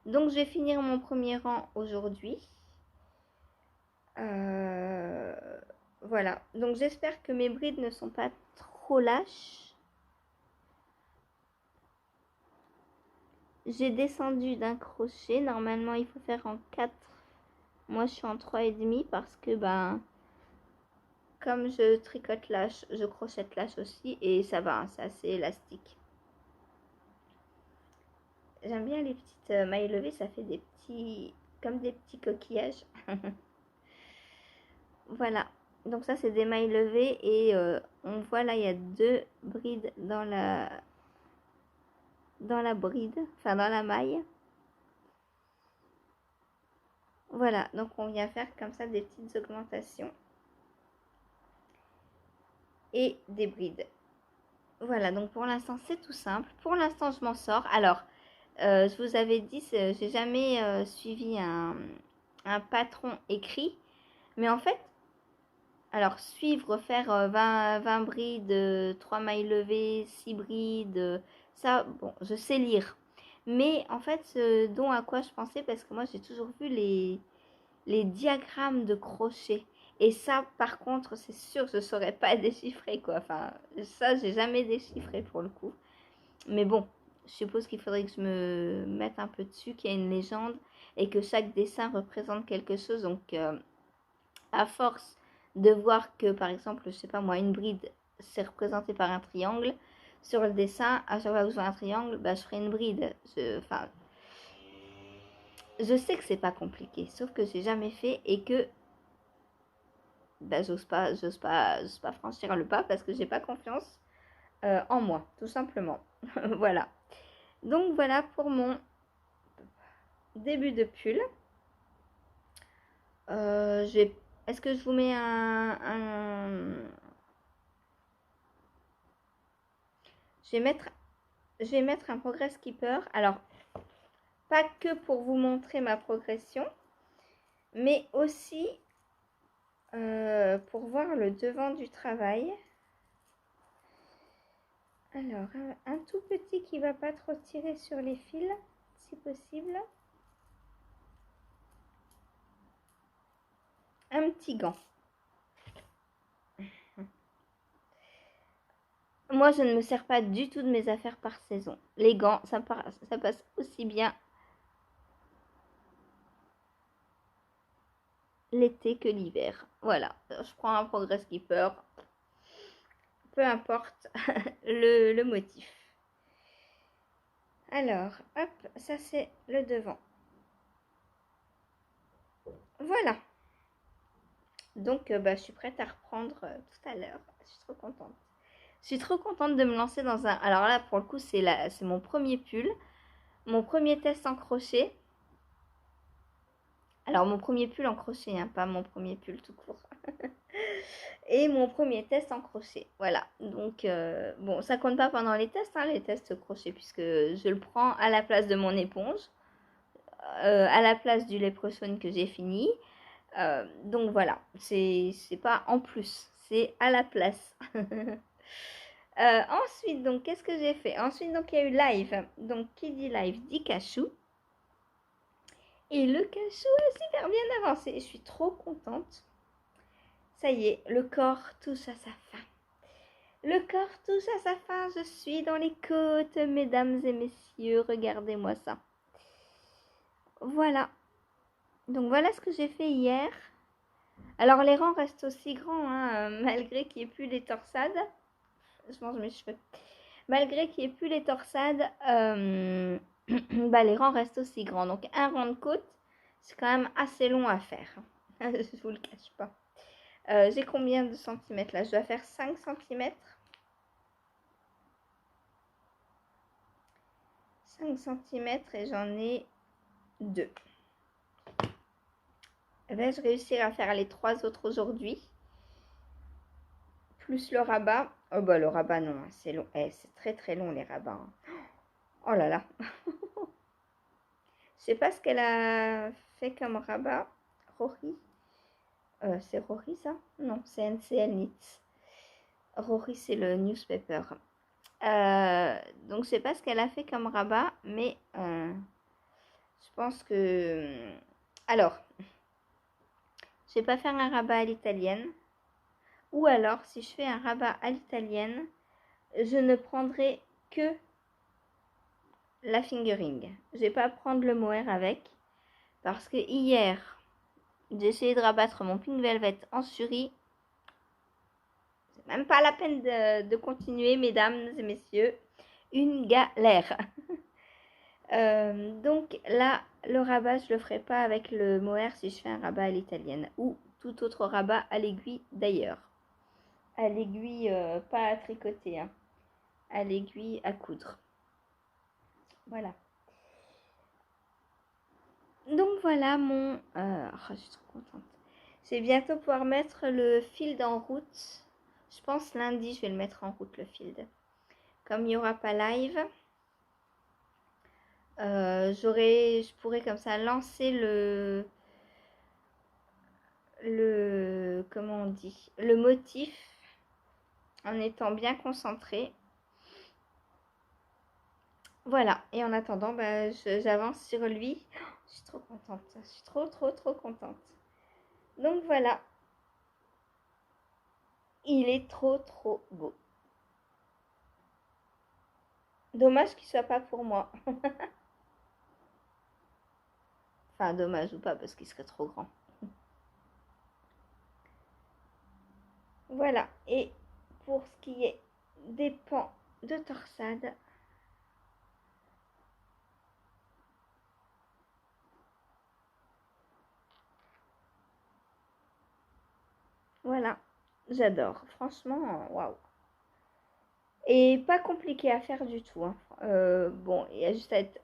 Donc je vais finir mon premier rang aujourd'hui. Voilà, donc j'espère que mes brides ne sont pas trop lâches. J'ai descendu d'un crochet. Normalement, il faut faire en 4. Moi, je suis en 3,5 parce que, comme je tricote lâche, je crochette lâche aussi. Et ça va, c'est assez élastique. J'aime bien les petites mailles levées. Ça fait des petits, comme des petits coquillages. Voilà. Donc ça, c'est des mailles levées. Et on voit là, il y a 2 brides dans la bride. Enfin, dans la maille. Voilà, donc on vient faire comme ça des petites augmentations et des brides. Voilà, donc pour l'instant c'est tout simple. Pour l'instant je m'en sors. Alors, je vous avais dit, j'ai jamais suivi un patron écrit. Mais en fait, alors suivre, faire 20 brides, 3 mailles levées, 6 brides, ça, bon, je sais lire. Mais en fait, ce dont à quoi je pensais, parce que moi j'ai toujours vu les diagrammes de crochet. Et ça, par contre, c'est sûr, je ne saurais pas déchiffrer, quoi. Enfin, ça, j'ai jamais déchiffré pour le coup. Mais bon, je suppose qu'il faudrait que je me mette un peu dessus, qu'il y a une légende et que chaque dessin représente quelque chose. Donc, à force de voir que, par exemple, je sais pas moi, une bride, c'est représenté par un triangle, sur le dessin, à chaque fois que je vois un triangle, je ferai une bride. Enfin, je sais que c'est pas compliqué, sauf que j'ai jamais fait et que j'ose pas franchir le pas parce que j'ai pas confiance en moi, tout simplement. Voilà. Donc voilà pour mon début de pull. Est-ce que je vous mets je vais mettre un progress keeper. Alors, pas que pour vous montrer ma progression, mais aussi pour voir le devant du travail. Alors, un tout petit qui va pas trop tirer sur les fils, si possible. Un petit gant. Moi, je ne me sers pas du tout de mes affaires par saison. Les gants, ça passe aussi bien l'été que l'hiver. Voilà, je prends un Progress Keeper. Peu importe le motif. Alors, hop, ça c'est le devant. Voilà. Donc, je suis prête à reprendre tout à l'heure. Je suis trop contente. Je suis trop contente de me lancer dans un... Alors là, pour le coup, c'est mon premier pull. Mon premier test en crochet. Alors, mon premier pull en crochet, hein, pas mon premier pull tout court. Et mon premier test en crochet. Voilà. Donc, bon, ça compte pas pendant les tests, hein, les tests crochet, puisque je le prends à la place de mon éponge, à la place du léprechaune que j'ai fini. Donc voilà, c'est pas en plus, c'est à la place. Ensuite, donc, qu'est-ce que j'ai fait? Ensuite, donc, il y a eu live. Donc, qui dit live dit cachou. Et le cachou a super bien avancé. Je suis trop contente. Ça y est, le corps touche à sa fin. Le corps touche à sa fin. Je suis dans les côtes, mesdames et messieurs. Regardez-moi ça. Voilà. Donc, voilà ce que j'ai fait hier. Alors, les rangs restent aussi grands, hein, malgré qu'il n'y ait plus les torsades. Je mange mes cheveux. Malgré qu'il n'y ait plus les torsades, bah, les rangs restent aussi grands. Donc, un rang de côte, c'est quand même assez long à faire. Je vous le cache pas. J'ai combien de centimètres là? Je dois faire 5 centimètres. 5 centimètres et j'en ai 2. Vais-je réussir à faire les 3 autres aujourd'hui? Plus le rabat. Oh bah le rabat non, c'est long. C'est très très long les rabats. Oh là là. Je sais pas ce qu'elle a fait comme rabat. Rory. C'est Rory ça? Non, c'est NCL Knits. Rory c'est le newspaper. Donc je sais pas ce qu'elle a fait comme rabat, mais je pense que... Alors, je vais pas faire un rabat à l'italienne. Ou alors, si je fais un rabat à l'italienne, je ne prendrai que la fingering. Je vais pas prendre le mohair avec. Parce que hier, j'ai essayé de rabattre mon pink velvet en suri. C'est même pas la peine de continuer, mesdames et messieurs. Une galère. Donc là, le rabat, je le ferai pas avec le mohair si je fais un rabat à l'italienne. Ou tout autre rabat à l'aiguille d'ailleurs. À l'aiguille, pas à tricoter, hein. À l'aiguille à coudre. Voilà. Donc voilà mon... je suis trop contente. Je vais bientôt pouvoir mettre le field en route. Je pense lundi, je vais le mettre en route, le field. Comme il n'y aura pas live, je pourrais comme ça lancer comment on dit, le motif en étant bien concentré. Voilà, et en attendant, bah, j'avance sur lui. Je suis trop contente, je suis trop contente. Donc voilà, il est trop beau. Dommage qu'il soit pas pour moi. Enfin, dommage ou pas, parce qu'il serait trop grand. Voilà, et pour ce qui est des pans de torsade, voilà, j'adore. Franchement, waouh. Et pas compliqué à faire du tout, hein. Bon, il y a juste à être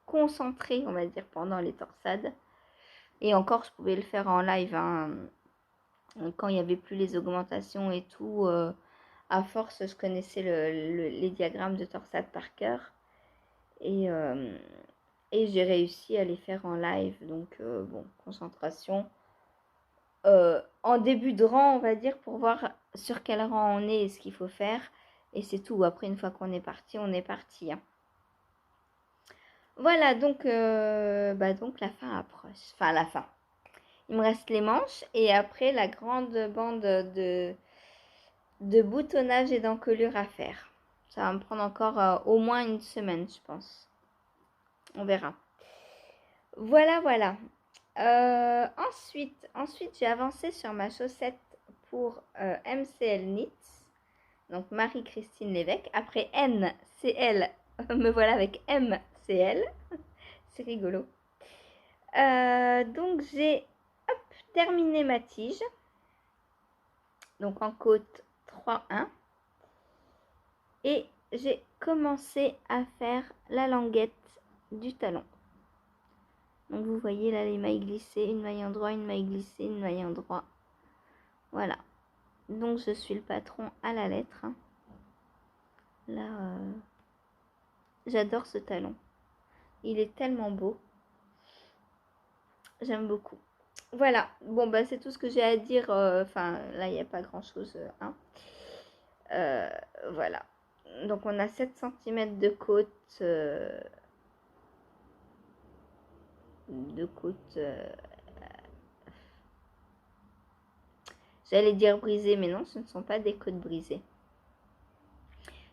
concentré, on va dire, pendant les torsades. Et encore, je pouvais le faire en live, hein. Quand il n'y avait plus les augmentations et tout. À force, je connaissais les diagrammes de torsade par cœur. Et j'ai réussi à les faire en live. Donc, bon, concentration. En début de rang, on va dire, pour voir sur quel rang on est et ce qu'il faut faire. Et c'est tout. Après, une fois qu'on est parti, on est parti, hein. Voilà, donc, donc la fin approche. Enfin, la fin. Il me reste les manches et après la grande bande de boutonnage et d'encolure à faire. Ça va me prendre encore au moins une semaine, je pense. On verra. Voilà. Ensuite, j'ai avancé sur ma chaussette pour MCL Knits. Donc Marie-Christine Lévesque. Après NCL, me voilà avec MCL. C'est rigolo. Donc j'ai terminé ma tige. Donc en côte 3-1. Et j'ai commencé à faire la languette du talon. Donc vous voyez là les mailles glissées, une maille en droit, une maille glissée, une maille en droit. Voilà. Donc je suis le patron à la lettre. Hein. Là, j'adore ce talon. Il est tellement beau. J'aime beaucoup. Voilà. Bon, bah c'est tout ce que j'ai à dire. Enfin, là, il n'y a pas grand-chose. Hein. Voilà. Donc on a 7 cm de côte. J'allais dire brisées, mais non, ce ne sont pas des côtes brisées.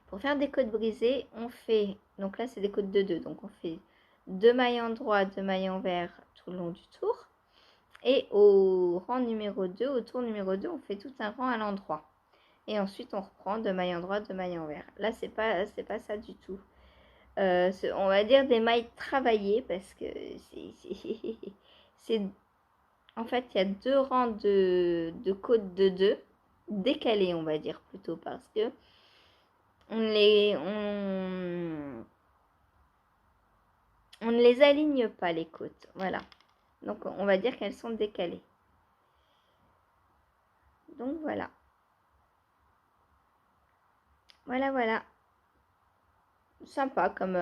Pour faire des côtes brisées, on fait, donc là c'est des côtes de 2, donc on fait 2 mailles en droit, 2 mailles envers tout le long du tour. Et au rang numéro 2, au tour numéro 2, on fait tout un rang à l'endroit. Et ensuite on reprend 2 mailles en droit, 2 mailles envers. Là c'est pas ça du tout. On va dire des mailles travaillées parce que c'est en fait il y a 2 rangs de côtes de 2 décalés, on va dire plutôt, parce que on ne les aligne pas les côtes, voilà. Donc on va dire qu'elles sont décalées. Donc voilà. Voilà. Sympa comme...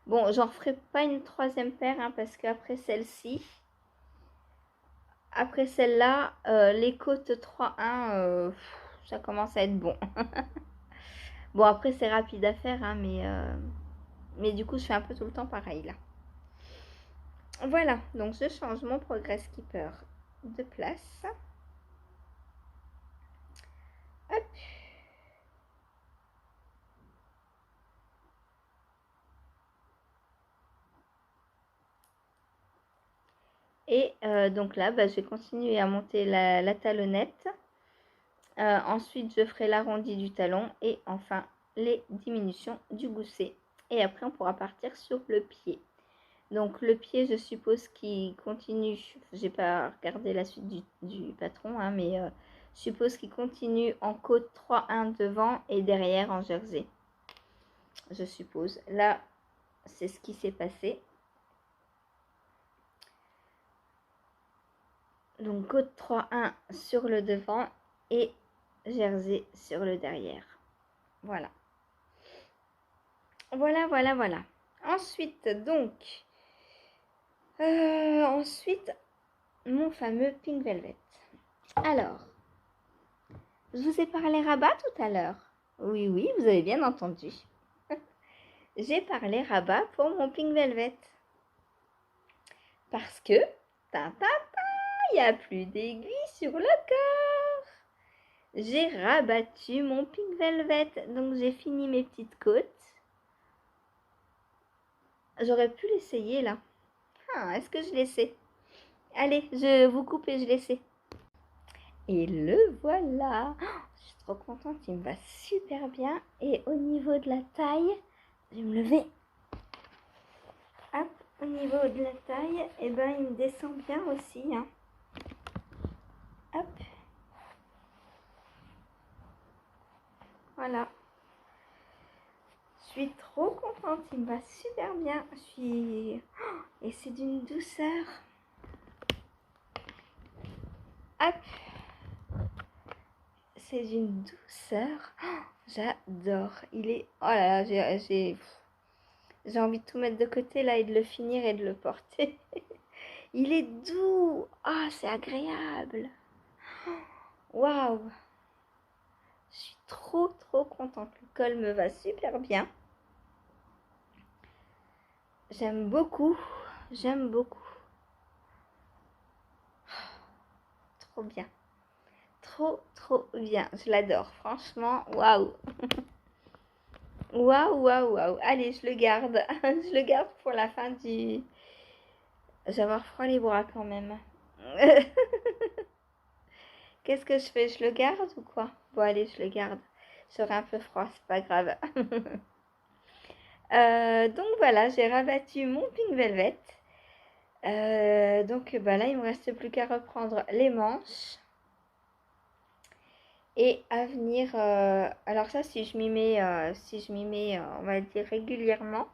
Bon, j'en ferai pas une troisième paire, hein, parce qu'après celle-ci, après celle-là, les côtes 3-1, ça commence à être bon. Bon, après c'est rapide à faire, hein, mais du coup je fais un peu tout le temps pareil là. Voilà, donc je change mon Progress Keeper de place. Hop. Et donc là, bah, je vais continuer à monter la talonnette. Ensuite, je ferai l'arrondi du talon et enfin les diminutions du gousset. Et après, on pourra partir sur le pied. Donc le pied, je suppose qu'il continue. J'ai pas regardé la suite du patron, hein, mais je suppose qu'il continue en côte 3-1 devant et derrière en jersey. Je suppose. Là, c'est ce qui s'est passé. Donc côte 3-1 sur le devant et jersey sur le derrière. Voilà. Voilà. Ensuite, donc, mon fameux Pink Velvet. Alors, je vous ai parlé rabat tout à l'heure. Oui, vous avez bien entendu. J'ai parlé rabat pour mon Pink Velvet. Parce que, il n'y a plus d'aiguilles sur le corps. J'ai rabattu mon Pink Velvet. Donc, j'ai fini mes petites côtes. J'aurais pu l'essayer là. Ah, est-ce que je l'essaie? Allez, je vous coupe et je l'essaie. Et le voilà. Oh, je suis trop contente, il me va super bien. Et au niveau de la taille, je vais me lever. Hop, au niveau de la taille, et ben il me descend bien aussi. Hein. Hop. Voilà. Je suis trop contente, il me va super bien. Et c'est d'une douceur. Hop. C'est d'une douceur. Oh, j'adore. Il est... Oh là là, j'ai envie de tout mettre de côté là et de le finir et de le porter. Il est doux. Ah, c'est agréable. Waouh. Je suis trop contente. Le col me va super bien. J'aime beaucoup. Trop bien. Trop bien. Je l'adore. Franchement, waouh. Waouh. Allez, je le garde. Je le garde pour la fin du... Je vais avoir froid les bras quand même. Qu'est-ce que je fais? Je le garde ou quoi? Bon, allez, je le garde. J'aurai un peu froid, c'est pas grave. Donc voilà, j'ai rabattu mon Pink Velvet. Donc bah là, il me reste plus qu'à reprendre les manches. Et à venir... alors ça, si je m'y mets, on va dire régulièrement.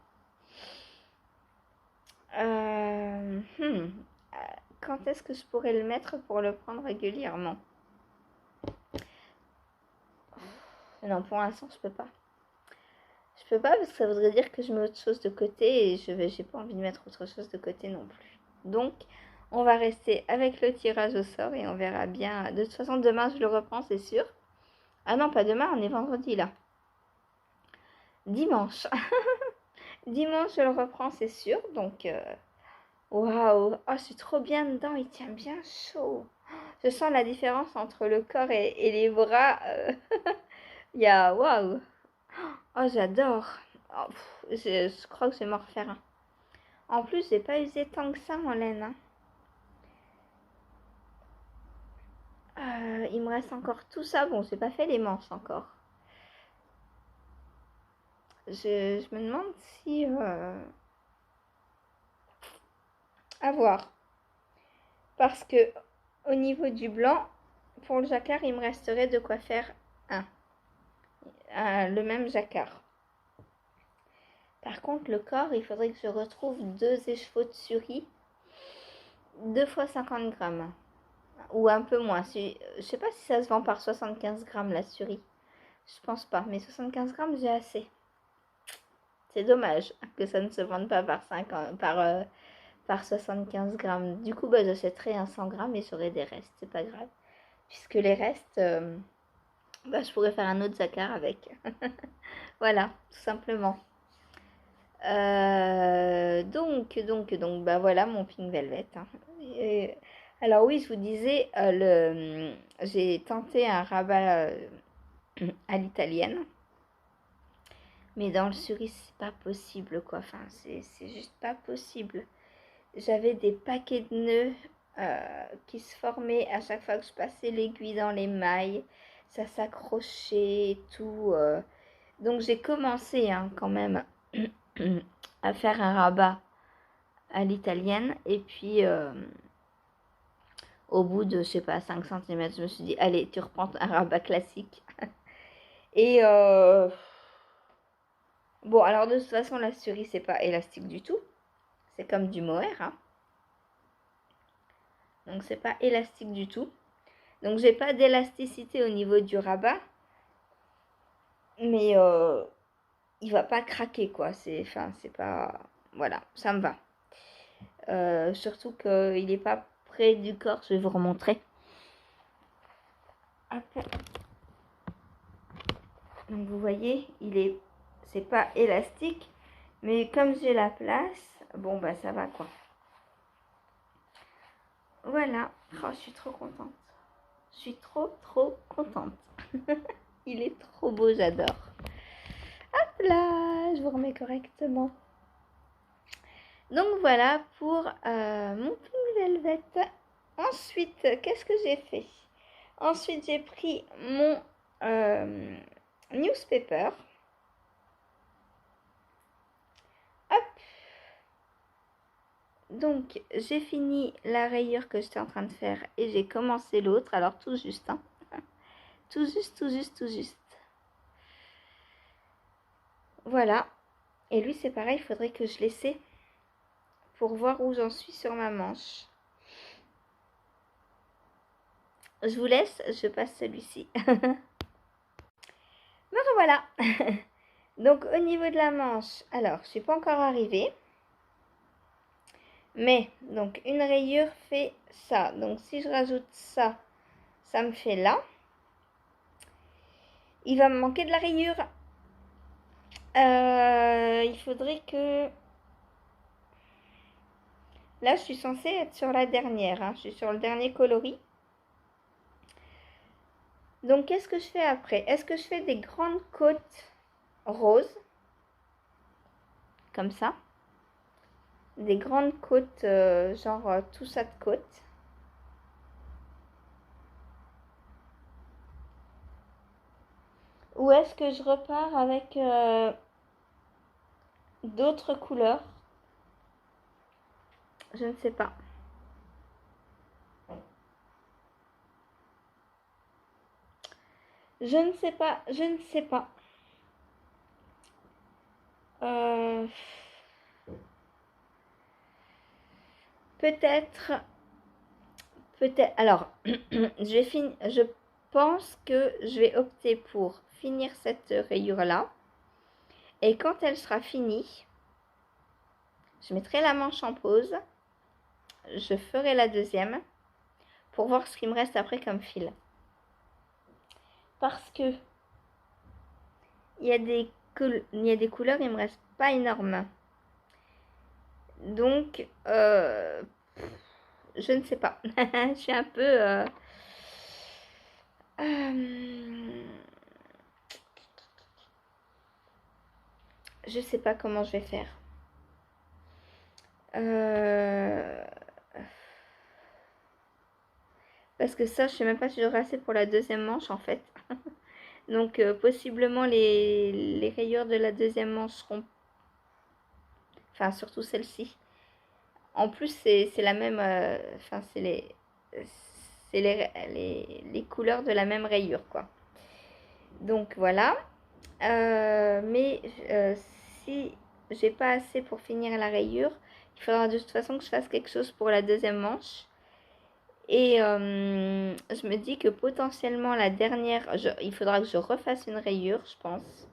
Quand est-ce que je pourrais le mettre pour le prendre régulièrement? Mais non, pour l'instant, je peux pas. Je peux pas parce que ça voudrait dire que je mets autre chose de côté et j'ai pas envie de mettre autre chose de côté non plus. Donc, on va rester avec le tirage au sort et on verra bien. De toute façon, demain, je le reprends, c'est sûr. Ah non, pas demain, on est vendredi là. Dimanche. Dimanche, je le reprends, c'est sûr. Donc, waouh. Oh, je suis trop bien dedans. Il tient bien chaud. Je sens la différence entre le corps et les bras. Il y a waouh. Oh, j'adore. Oh, je crois que je vais m'en refaire un. En plus, j'ai pas usé tant que ça en laine. Hein. Il me reste encore tout ça. Bon, j'ai pas fait les manches encore. Je me demande si... à voir. Parce que au niveau du blanc, pour le jacquard, il me resterait de quoi faire le même jacquard. Par contre, le corps, il faudrait que je retrouve 2 écheveaux de surie. 2 fois 50 grammes. Ou un peu moins. Je sais pas si ça se vend par 75 grammes la surie. Je pense pas. Mais 75 grammes, j'ai assez. C'est dommage que ça ne se vende pas par 75 grammes. Du coup, bah, j'achèterai un 100 grammes et j'aurai des restes. C'est pas grave. Puisque les restes, bah, je pourrais faire un autre jacquard avec. Voilà, tout simplement. Donc, bah voilà mon Pink Velvet. Hein. Alors oui, je vous disais, j'ai tenté un rabat à l'italienne. Mais dans le cerise, c'est pas possible, quoi. Enfin, c'est juste pas possible. J'avais des paquets de nœuds qui se formaient à chaque fois que je passais l'aiguille dans les mailles. Ça s'accrochait et tout. Donc j'ai commencé hein, quand même à faire un rabat à l'italienne. Et puis, au bout de, je sais pas, 5 cm, je me suis dit, allez, tu reprends un rabat classique. Et bon, alors de toute façon, la cerise, c'est pas élastique du tout. C'est comme du mohair. Hein. Donc, c'est pas élastique du tout. Donc, j'ai pas d'élasticité au niveau du rabat. Mais il va pas craquer, quoi. Enfin, c'est pas... Voilà, ça me va. Surtout qu'il n'est pas près du corps. Je vais vous remontrer. Hop. Donc, vous voyez, c'est pas élastique. Mais comme j'ai la place, bon, bah, ça va, quoi. Voilà. Oh, je suis trop contente. Je suis trop contente. Il est trop beau, j'adore. Hop là, je vous remets correctement. Donc voilà pour mon Pink Velvet. Ensuite, qu'est-ce que j'ai fait? Ensuite, j'ai pris mon newspaper. Hop. Donc, j'ai fini la rayure que j'étais en train de faire et j'ai commencé l'autre. Alors, tout juste. Hein. Tout juste. Voilà. Et lui, c'est pareil, il faudrait que je l'essaie pour voir où j'en suis sur ma manche. Je vous laisse, je passe celui-ci. Me revoilà. Donc, au niveau de la manche, alors, je ne suis pas encore arrivée. Mais, donc, une rayure fait ça. Donc, si je rajoute ça, ça me fait là. Il va me manquer de la rayure. Il faudrait que... Là, je suis censée être sur la dernière. Hein. Je suis sur le dernier coloris. Donc, qu'est-ce que je fais après? Est-ce que je fais des grandes côtes roses? Comme ça. Des grandes côtes, genre tout ça de côte. Ou est-ce que je repars avec d'autres couleurs? Je ne sais pas. Je ne sais pas. Peut-être. Alors, je pense que je vais opter pour finir cette rayure-là. Et quand elle sera finie, je mettrai la manche en pause. Je ferai la deuxième pour voir ce qu'il me reste après comme fil. Parce que il y a des couleurs, il me reste pas énorme. Donc, je ne sais pas. Je suis un peu... je sais pas comment je vais faire. Parce que ça, je sais même pas si j'aurai assez pour la deuxième manche en fait. Donc possiblement les rayures de la deuxième manche seront... Enfin surtout celle-ci. En plus c'est la même... Enfin c'est les couleurs de la même rayure quoi. Donc voilà. Mais si j'ai pas assez pour finir la rayure, il faudra de toute façon que je fasse quelque chose pour la deuxième manche. Et je me dis que potentiellement la dernière, il faudra que je refasse une rayure, je pense.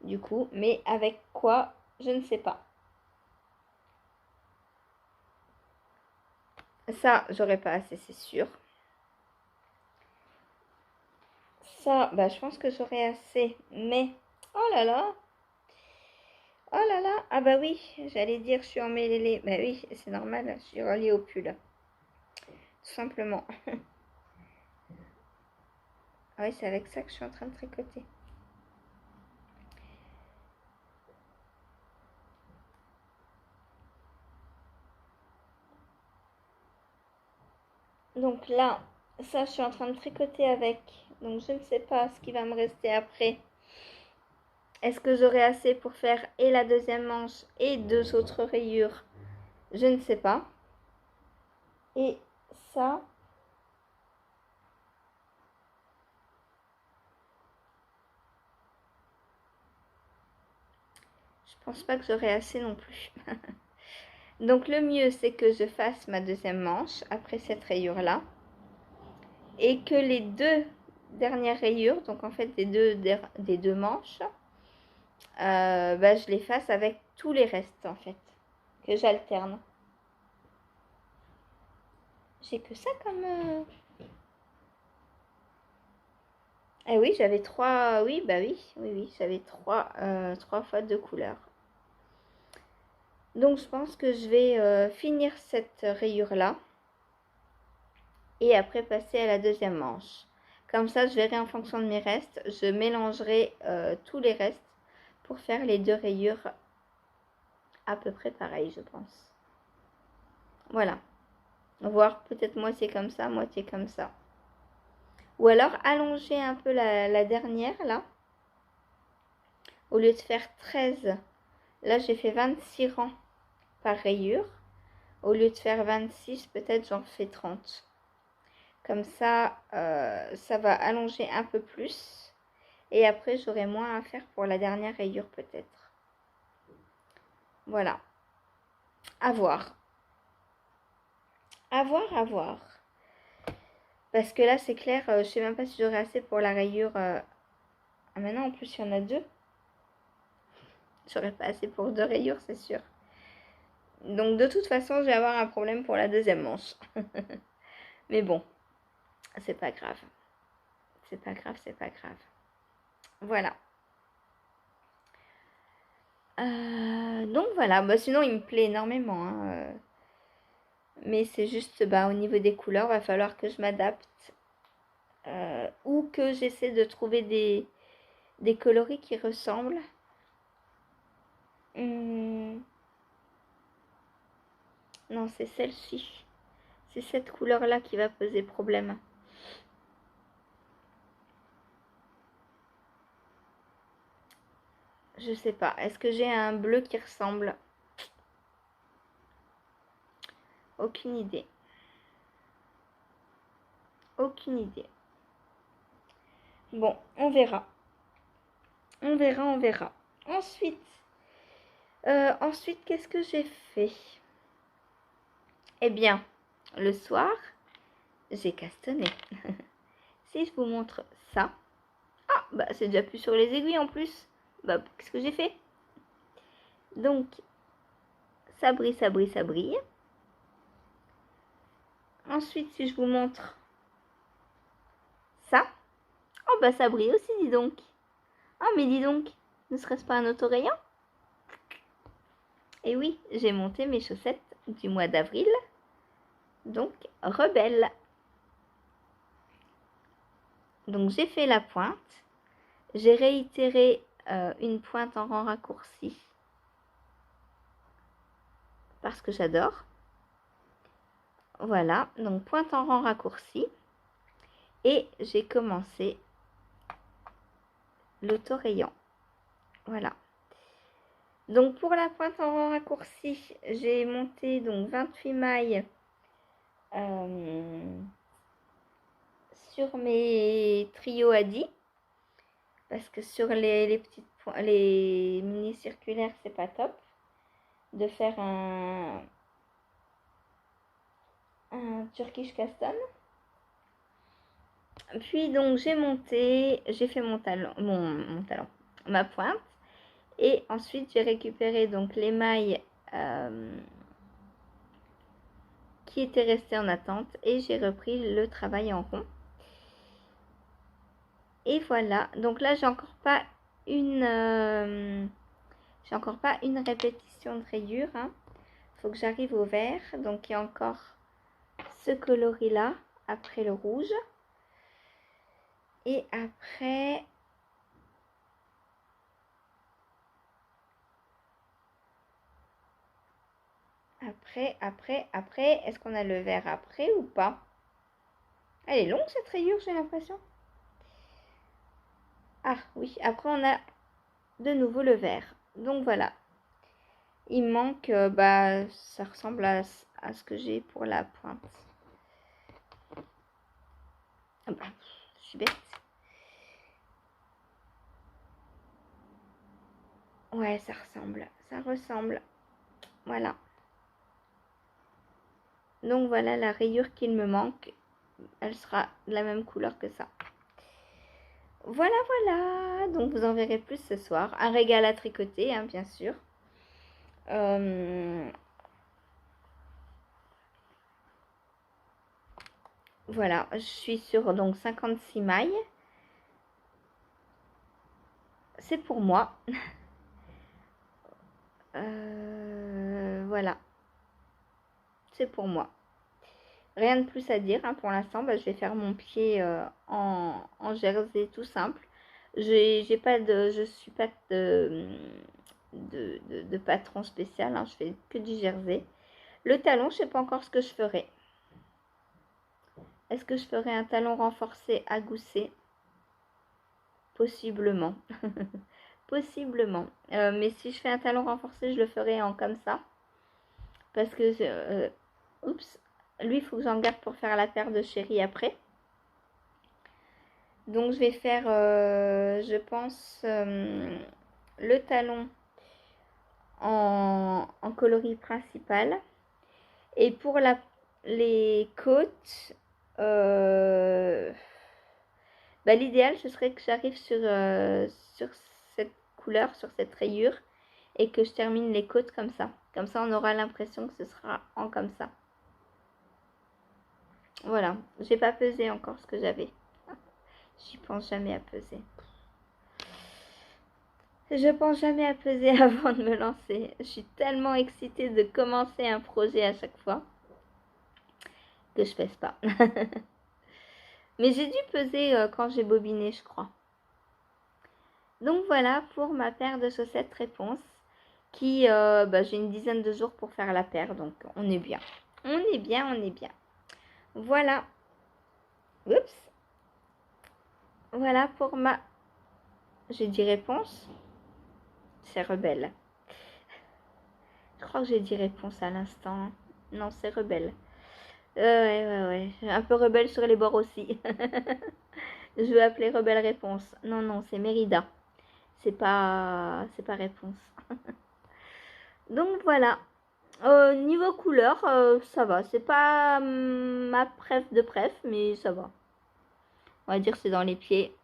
Du coup, mais avec quoi, je ne sais pas. Ça, j'aurais pas assez, c'est sûr. Ça, bah, je pense que j'aurai assez. Mais, oh là là, oh là là, ah bah oui, j'allais dire je suis emmêlée. Bah oui, c'est normal, je suis reliée au pull. Tout simplement. Ah oui, c'est avec ça que je suis en train de tricoter. Donc là, ça, je suis en train de tricoter avec. Donc je ne sais pas ce qui va me rester après. Est-ce que j'aurai assez pour faire et la deuxième manche et deux autres rayures? Je ne sais pas. Et ça, je pense pas que j'aurai assez non plus. Donc le mieux, c'est que je fasse ma deuxième manche après cette rayure-là. Et que les deux dernières rayures, donc en fait des deux manches, bah, je les fasse avec tous les restes en fait. Que j'alterne. J'ai que ça comme... Eh oui, j'avais trois... Oui, bah oui, oui, j'avais trois fois deux couleurs. Donc je pense que je vais finir cette rayure-là. Et après passer à la deuxième manche. Comme ça, je verrai en fonction de mes restes. Je mélangerai tous les restes pour faire les deux rayures à peu près pareil, je pense. Voilà. Voir peut-être moitié comme ça, moitié comme ça. Ou alors allonger un peu la dernière, là. Au lieu de faire 13, là j'ai fait 26 rangs par rayure. Au lieu de faire 26, peut-être j'en fais 30. Comme ça, ça va allonger un peu plus. Et après, j'aurai moins à faire pour la dernière rayure peut-être. Voilà. À voir. À voir, à voir. Parce que là, c'est clair, je sais même pas si j'aurai assez pour la rayure. Ah, maintenant, en plus, il y en a deux. J'aurai pas assez pour deux rayures, c'est sûr. Donc, de toute façon, je vais avoir un problème pour la deuxième manche. Mais bon, c'est pas grave. C'est pas grave, c'est pas grave. Voilà. Donc voilà, bah, sinon il me plaît énormément. Hein. Mais c'est juste bah, au niveau des couleurs, va falloir que je m'adapte. Ou que j'essaie de trouver des coloris qui ressemblent. Non, c'est celle-ci. C'est cette couleur-là qui va poser problème. Je sais pas. Est-ce que j'ai un bleu qui ressemble? Aucune idée. Aucune idée. Bon, on verra. On verra, on verra. Ensuite, qu'est-ce que j'ai fait? Eh bien, le soir, j'ai castanné. si je vous montre ça, ah, bah c'est déjà plus sur les aiguilles en plus. Bah, qu'est-ce que j'ai fait? Donc, ça brille, ça brille, ça brille. Ensuite, si je vous montre ça, oh bah ça brille aussi, dis donc. Ah, mais dis donc, ne serait-ce pas un autorayon? Et oui, j'ai monté mes chaussettes du mois d'avril, donc rebelle. Donc j'ai fait la pointe, j'ai réitéré une pointe en rang raccourci parce que j'adore. Voilà, donc pointe en rang raccourci et j'ai commencé l'autorayon. Voilà. Donc pour la pointe en rang raccourci, j'ai monté donc 28 mailles sur mes trios à 10 parce que sur les mini circulaires c'est pas top de faire un Turkish custom. Puis donc j'ai fait mon talon, ma pointe, et ensuite j'ai récupéré donc les mailles qui étaient restées en attente et j'ai repris le travail en rond. Et voilà, donc là j'ai encore pas une répétition de rayures. Hein. Faut que j'arrive au vert, donc il y a encore ce coloris là après le rouge. Et après, est-ce qu'on a le vert après ou pas? Elle est longue cette rayure, j'ai l'impression. Ah oui, après on a de nouveau le vert. Donc voilà. Il manque, bah, ça ressemble à ce que j'ai pour la pointe. Ah bah, je suis bête. Ouais, ça ressemble. Voilà. Donc voilà la rayure qu'il me manque. Elle sera de la même couleur que ça. Voilà, voilà. Donc vous en verrez plus ce soir. Un régal à tricoter, hein, bien sûr. Voilà, je suis sur donc 56 mailles. C'est pour moi. Voilà. C'est pour moi. Rien de plus à dire hein, pour l'instant. Bah, je vais faire mon pied en jersey tout simple. Je suis pas de patron spécial. Hein, je fais que du jersey. Le talon, je sais pas encore ce que je ferai. Est-ce que je ferai un talon renforcé à gousset? Possiblement. Possiblement. Mais si je fais un talon renforcé, je le ferai en comme ça. Parce que, oups, lui, il faut que j'en garde pour faire la paire de chéri après. Donc, je vais faire, je pense, le talon en coloris principal. Et pour les côtes, bah, l'idéal, ce serait que j'arrive sur cette couleur, sur cette rayure, et que je termine les côtes comme ça. Comme ça, on aura l'impression que ce sera en comme ça. Voilà, j'ai pas pesé encore ce que j'avais. J'y pense jamais à peser. Je pense jamais à peser avant de me lancer. Je suis tellement excitée de commencer un projet à chaque fois que je pèse pas. Mais j'ai dû peser quand j'ai bobiné, je crois. Donc voilà pour ma paire de chaussettes réponse qui, bah, j'ai une dizaine de jours pour faire la paire, donc on est bien. On est bien. Voilà. Oups. Voilà pour ma... J'ai dit réponse. C'est rebelle. Je crois que j'ai dit réponse à l'instant. Non, c'est rebelle. Ouais. Un peu rebelle sur les bords aussi. Je veux appeler rebelle réponse. Non, c'est Mérida. C'est pas réponse. Donc voilà. Niveau couleur, ça va. C'est pas ma préf de préf, mais ça va. On va dire c'est dans les pieds.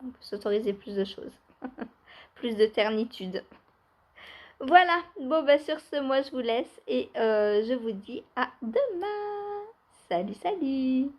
On peut s'autoriser plus de choses. Plus de ternitude. Voilà. Bon, bah sur ce, moi je vous laisse et je vous dis à demain. Salut, salut.